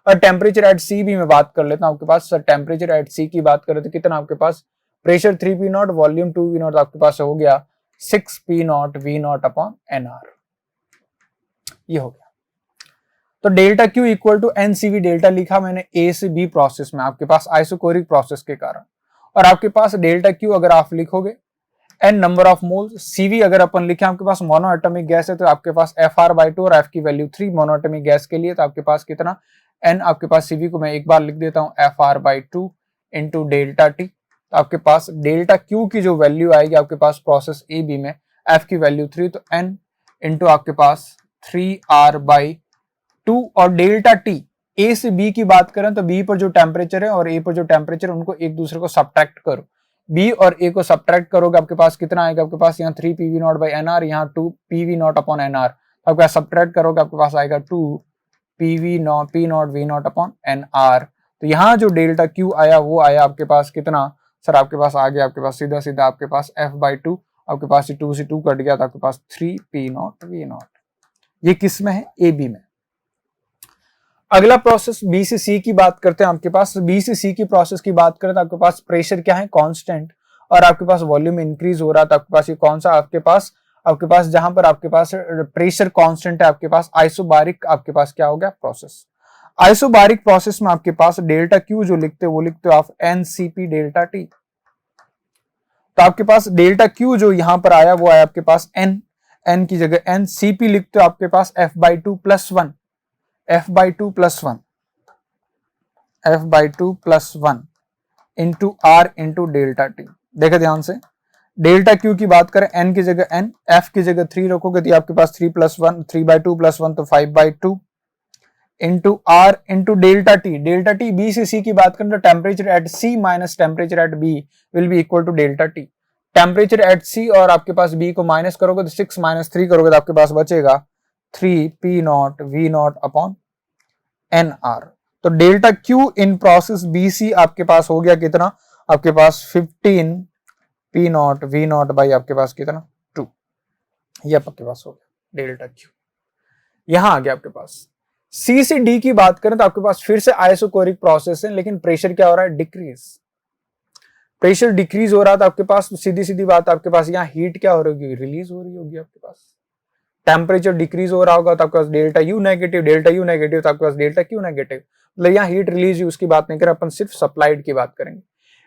और टेम्परेचर एट सी भी मैं बात कर लेता हूं आपके पास सर, टेम्परेचर एट सी की बात करें तो कितना आपके पास, pressure 3 P naught, volume 2 V naught, आपके पास हो गया 6 P naught V naught upon N R. ये हो गया। तो delta Q equal to NCV delta लिखा मैंने ए से बी प्रोसेस में, आपके पास आइसोकोरिक प्रोसेस के कारण। और आपके पास डेल्टा क्यू अगर आप लिखोगे N number of moles, CV अगर अपन लिखे आपके पास मोनो एटॉमिक गैस है तो आपके पास एफ आर बाई 2 और एफ की वैल्यू 3 मोनो एटॉमिक गैस के लिए, तो आपके पास कितना एन, आपके पास सीवी को मैं एक बार लिख देता हूं F R by 2 into delta T. तो आपके पास डेल्टा क्यू की जो वैल्यू आएगी आपके पास प्रोसेस ए बी में, एफ की वैल्यू 3, तो एन इंटू आपके पास 3 आर बाई 2, और डेल्टा टी ए से बी की बात करें तो बी पर जो टेम्परेचर है और ए पर जो टेम्परेचर है उनको एक दूसरे को सब्ट्रैक्ट करो, बी और ए को सब्ट्रैक्ट करोगे आपके पास कितना आएगा, आपके पास यहाँ 3 PV naught by N R, यहाँ 2 PV naught upon N R, आपके पास सब्ट्रैक्ट करोगे आपके पास आएगा 2 PV naught P naught V naught upon N R. तो यहाँ जो डेल्टा क्यू आया वो आया आपके पास कितना सर, आपके पास आ गया आपके पास सीधा सीधा आपके पास एफ बाई 2, आपके पास 2 से 2 कट गया तो आपके पास 3 पी नॉट वी नॉट। ये किस में है, ए बी में। अगला प्रोसेस बी से सी की बात करते हैं, आपके पास बी से सी की प्रोसेस की बात करें तो आपके पास प्रेशर क्या है, कांस्टेंट, और आपके पास वॉल्यूम इंक्रीज हो रहा था, आपके पास ये कौन सा आपके पास जहां पर आपके पास प्रेशर कांस्टेंट है, आपके पास आइसोबारिक आपके पास क्या हो गया प्रोसेस। आइसोबारिक प्रोसेस में आपके पास डेल्टा क्यू जो लिखते हो वो लिखते हो आप एनसीपी डेल्टा टी। तो आपके पास डेल्टा क्यू जो यहां पर आया वो आया आपके पास एन की जगह एन, सीपी लिखते हो आपके पास F by 2 plus 1, F by 2 plus 1, F by 2 plus 1 into R into delta T. देखो ध्यान से, डेल्टा क्यू की बात करें एन की जगह एन, एफ की जगह 3 रखोगे तो आपके पास 3 प्लस 1, 3 बाई 2 प्लस 1 तो 5 by 2 into R into delta T. Delta T B से सी की बात करें तो temperature at C minus temperature at B will be equal to delta T. Temperature at C और आपके पास बी को माइनस करोगे तो 6 माइनस 3 करोगे तो आपके पास बचेगा 3 P naught V naught upon N R. तो delta Q in process B C आपके पास हो गया कितना, आपके पास 15 P naught V naught by आपके पास कितना 2, ये आपके पास हो गया डेल्टा क्यू। यहां आ गया आपके पास सी से डी की बात करें तो आपके पास फिर से आइसोकोरिक प्रोसेस है, लेकिन प्रेशर क्या हो रहा है, डिक्रीज। प्रेशर डिक्रीज हो रहा था आपके पास, तो सीधी सीधी बात आपके पास यहाँ हीट क्या हो रही होगी, रिलीज हो रही होगी आपके पास। टेम्परेचर डिक्रीज हो रहा होगा तो आपके पास delta U negative, delta U negative तो आपके पास डेल्टा क्यू नेगेटिव, मतलब यहाँ हीट रिलीज हुई उसकी बात नहीं करें, अपन सिर्फ सप्लाइड की बात करेंगे।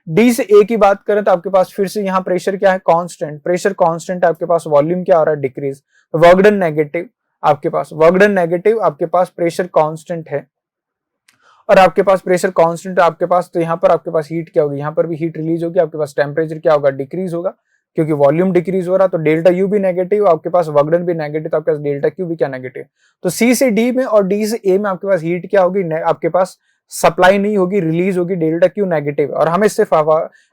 डी से ए की बात करें तो आपके पास फिर से यहाँ प्रेशर क्या है, कांस्टेंट, प्रेशर कांस्टेंट है आपके पास, वॉल्यूम क्या हो रहा है, डिक्रीज, वर्क डन नेगेटिव, आपके पास वर्क डन नेगेटिव, आपके पास प्रेशर कांस्टेंट है और आपके पास प्रेशर कांस्टेंट है आपके पास, तो यहाँ पर आपके पास हीट क्या होगी, यहाँ पर भी हीट रिलीज होगी, आपके पास टेम्परेचर क्या होगा, डिक्रीज होगा, क्योंकि वॉल्यूम डिक्रीज हो रहा, तो डेल्टा यू भी नेगेटिव, आपके पास वर्क डन भी नेगेटिव, तो आपके पास डेल्टा क्यू भी क्या नेगेटिव। तो सी से डी में और डी से ए में आपके पास हीट क्या होगी, आपके पास सप्लाई नहीं होगी, रिलीज होगी, डेल्टा क्यू नेगेटिव। और हमें सिर्फ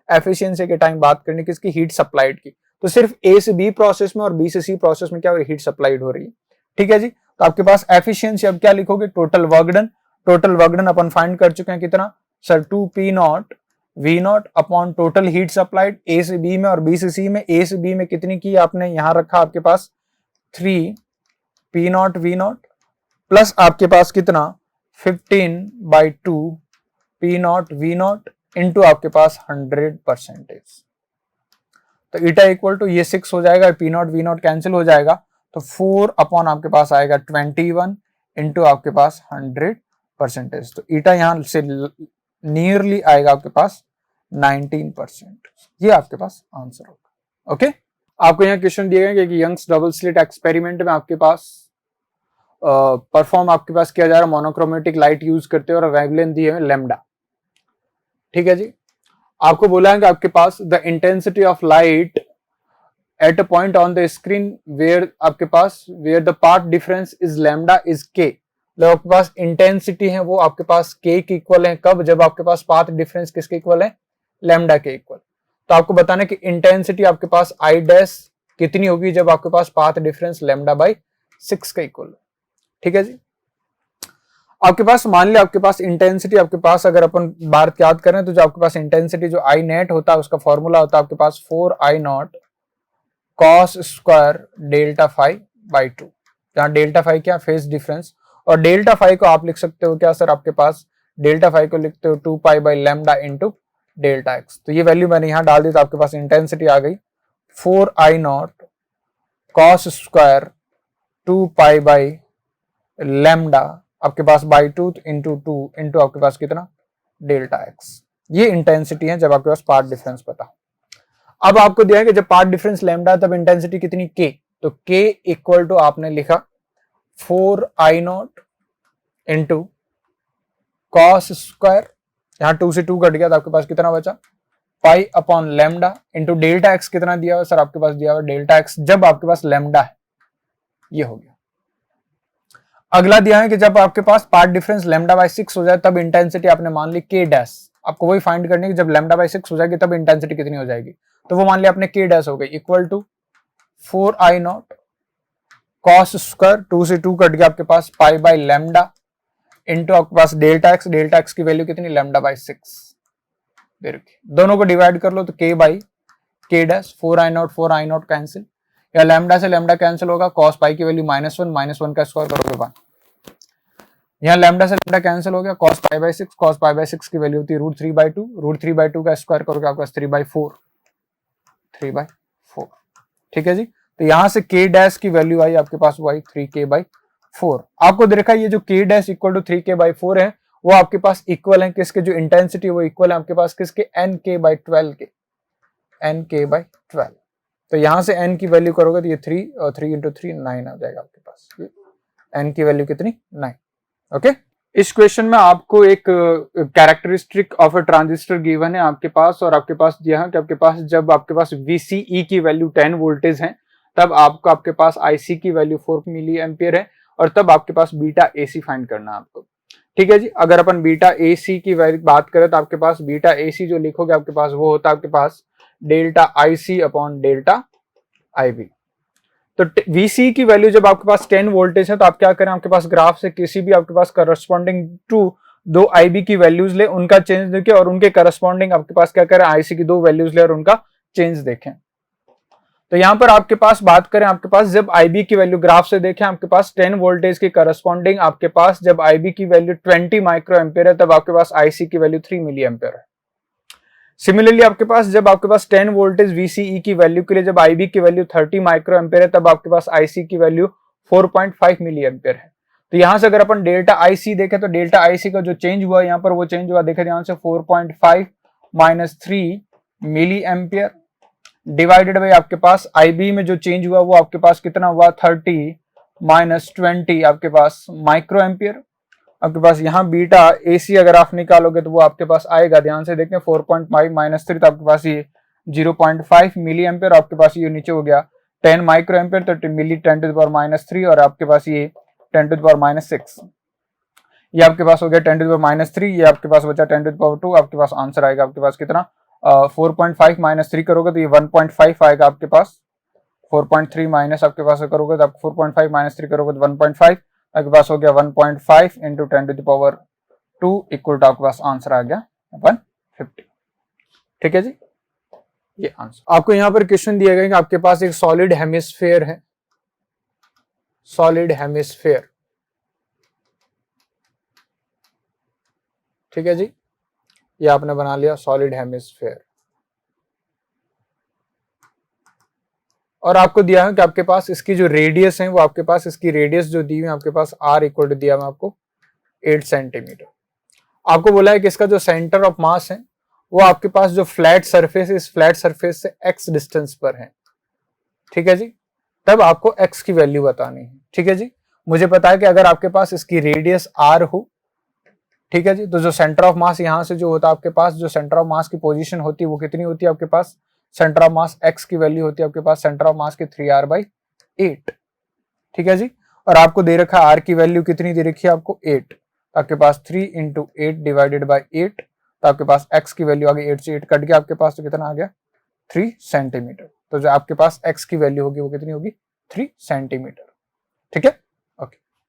एफिशिएंसी के टाइम बात करनी किसकी, हीट सप्लाइड की, तो सिर्फ ए से बी प्रोसेस में और बी से सी प्रोसेस में क्या हो रही है, हीट सप्लाइड हो रही है। ठीक है जी, तो आपके पास एफिशिएंसी अब क्या लिखोगे, total work done, total work done अपन फाइंड कर चुके हैं कितना sir, 2 P naught V naught upon total heat supplied A से बी में और बी से सी में। ए से बी में कितनी की आपने यहां रखा आपके पास 3 P naught V naught plus आपके पास कितना 15/2 P naught V naught into आपके पास 100%। तो ईटा इक्वल टू ये 6 हो जाएगा, P naught V not cancel हो जाएगा, तो 4 अपॉन आपके पास आएगा 21 इंटू आपके पास 100%। तो ईटा यहां से नियरली आएगा आपके पास 19%। ये आपके पास आंसर होगा। ओके, आपको यहाँ क्वेश्चन दिए गए कि यंग्स डबल स्लिट एक्सपेरिमेंट में आपके पास परफॉर्म आपके पास किया जा रहा है मोनोक्रोमेटिक लाइट यूज करते हैं और वेवलेंथ दी है लैम्डा। ठीक है जी, आपको बोला है कि आपके पास the intensity of light at a point on the screen where आपके पास where the path difference is lambda is K. मतलब आपके पास इंटेंसिटी है वो आपके पास के के इक्वल है, कब? जब आपके पास पाथ डिफरेंस किसके इक्वल है? लैम्डा के इक्वल। तो आपको बताना है कि इंटेंसिटी आपके पास आई डैश कितनी होगी जब आपके पास पाथ डिफरेंस लैम्डा बाई 6 का इक्वल है। ठीक है जी, आपके पास मान लिया आपके पास इंटेंसिटी आपके पास अगर अपन बात याद करें तो जो आपके पास इंटेंसिटी जो आई नेट होता है उसका फॉर्मूला होता है आपके पास 4I naught cos square delta phi by 2, जहां डेल्टा फाई क्या? Phase difference. और डेल्टा फाई को आप लिख सकते हो क्या सर? आपके पास डेल्टा फाई को लिखते हो 2 पाई लैम्डा इंटू डेल्टा एक्स। तो ये वैल्यू मैंने यहां डाल दी, तो आपके पास इंटेंसिटी आ गई 4I नॉट कॉस स्क्वायर 2 पाई लैम्डा आपके पास बाई 2 इंटू 2 इंटू आपके पास कितना? Delta x. ये इंटेंसिटी है जब आपके पास पाथ डिफरेंस पता। अब आपको दिया है कि जब पाथ डिफरेंस लैम्डा तब इंटेंसिटी कितनी? के। तो के इक्वल टू आपने लिखा 4I not into cos square, यहां 2 से 2 कट गया तो आपके पास कितना बचा? Pi upon lambda into delta x. कितना दिया हुआ सर? आपके पास दिया हुआ डेल्टा एक्स जब आपके पास लैम्डा है। ये हो गया। अगला दिया है कि जब आपके पास पाथ डिफरेंस लैम्डा बाई 6 हो जाए तब इंटेंसिटी आपने मान ली के डैश। आपको वही फाइंड करनी है कि जब लैम्डा बाई 6 हो जाएगी तब इंटेंसिटी कितनी हो जाएगी। तो वो मान लिया आपने के डैश हो गई equal to 4I naught cos square 2 से 2 कट गया आपके पास पाई बाई लैम्डा इंटू आपके पास डेल्टा एक्स। डेल्टा एक्स की वैल्यू कितनी? Lambda by 6। दोनों को डिवाइड कर लो तो के बाई के डैश 4I नॉट कैंसिल, या लैम्डा से लैम्डा कैंसिल होगा, कॉस पाई की वैल्यू -1 का स्क्वायर करोगे 1। यहाँ लैम्डा से लैम्डा कैंसिल हो गया, cos pi by 6, cos pi by 6 की वैल्यू होती है √3/2, √3/2 का स्क्वायर करोगे आपके पास 3/4। ठीक है जी, तो यहां से k डैश की वैल्यू आई आपके पास वो आई 3k/4। आपको देखा ये जो k dash equal to 3k/4 है वो आपके पास इक्वल है किसके? जो इंटेंसिटी वो इक्वल है आपके पास किसके? nk/12 के, nk/12। तो यहां से n की वैल्यू करोगे तो ये 3 और 3 इंटू 3 9 आ जाएगा आपके पास। n की वैल्यू कितनी? 9। ओके, इस क्वेश्चन में आपको एक characteristic of a transistor given है आपके पास, और आपके पास दिया है कि आपके पास जब आपके पास VCE की वैल्यू 10 वोल्टेज है तब आपको आपके पास IC की वैल्यू 4 मिली एम्पियर है, और तब आपके पास बीटा AC फाइंड करना है आपको। ठीक है जी, अगर अपन बीटा AC की बात करें तो आपके पास बीटा AC जो लिखोगे आपके पास वो होता है आपके पास delta IC upon delta IB। तो VC की वैल्यू जब आपके पास 10 वोल्टेज है तो आप क्या करें? आपके पास ग्राफ से किसी भी आपके पास करस्पॉन्डिंग टू 2 IB की वैल्यूज ले, उनका चेंज देखें, और उनके करस्पॉन्डिंग आपके पास क्या करें? IC की 2 वैल्यूज ले और उनका चेंज देखें। तो यहां पर आपके पास बात करें, आपके पास जब IB की वैल्यू ग्राफ से देखें आपके पास 10 वोल्टेज की करस्पॉन्डिंग आपके पास जब IB की वैल्यू 20 माइक्रो एम्पियर है तब आपके पास IC की वैल्यू 3 मिली एम्पियर है। सिमिलरली आपके पास जब आपके पास 10 वोल्टेज VCE की वैल्यू के लिए जब IB की वैल्यू 30 माइक्रो एम्पियर है तब आपके पास IC की वैल्यू 4.5 मिली एम्पियर है। तो यहां से अगर अपन डेल्टा IC देखें तो डेल्टा IC का जो चेंज हुआ यहाँ पर वो चेंज हुआ देखें ध्यान से 4.5 - 3 मिली एम्पियर डिवाइडेड बाई आपके पास IB में जो चेंज हुआ वो आपके पास कितना हुआ? 30 - 20 आपके पास माइक्रो एम्पियर। आपके पास यहाँ बीटा AC अगर आप निकालोगे तो वो आपके पास आएगा, ध्यान से देखें 4.5 - 3 तो आपके पास ये 0.5 मिली एम्पियर। आपके पास ये नीचे हो गया 10 माइक्रो एम्पियर, तो मिली 10⁻³ और आपके पास ये 10⁻⁶। ये आपके पास हो गया 10⁻3, ये आपके पास बचा 10⁻²। आपके पास आंसर आएगा आपके पास कितना? 4.5 - 3 करोगे तो ये 1.5 आएगा आपके पास। 4.3 माइनस आपके पास करोगे तो आप 4.5 - 3 करोगे तो 1.5 आपके पास हो गया 1.5 इंटू 10⁻² इक्वल टू आपके पास आंसर आ गया 150। ठीक है जी, ये आंसर। आपको यहां पर क्वेश्चन दिया गया कि आपके पास एक सॉलिड हेमिस्फेयर है, सॉलिड हेमिस्फेयर ठीक है जी, ये आपने बना लिया सॉलिड हेमिस्फेयर। और आपको दिया है कि आपके पास इसकी जो रेडियस है वो आपके पास इसकी रेडियस जो दी हुई है आपके पास आर इक्वल टू दिया है आपको 8 सेंटीमीटर। आपको बोला है कि इसका जो सेंटर ऑफ मास है वो आपके पास जो फ्लैट सरफेस है इस फ्लैट सरफेस से एक्स डिस्टेंस पर है। ठीक है जी, तब आपको एक्स की वैल्यू बतानी है। ठीक है जी, मुझे पता है कि अगर आपके पास इसकी रेडियस आर हो, ठीक है जी, तो जो सेंटर ऑफ मास यहां से जो होता है आपके पास जो सेंटर ऑफ मास की पोजीशन होती है वो कितनी होती है आपके पास, सेंटर ऑफ मास एक्स की वैल्यू होती है आपके पास सेंटर ऑफ मास की 3r/8। ठीक है जी, और आपको दे रखा आर की वैल्यू कितनी दे रखी है आपको 8, तो आपके पास 3 × 8 डिवाइडेड बाई 8, तो आपके पास एक्स की वैल्यू आ गई 8 से 8 कट गया आपके पास, तो कितना आ गया 3 सेंटीमीटर। तो जो आपके पास एक्स की वैल्यू होगी वो कितनी होगी 3 सेंटीमीटर। ठीक है,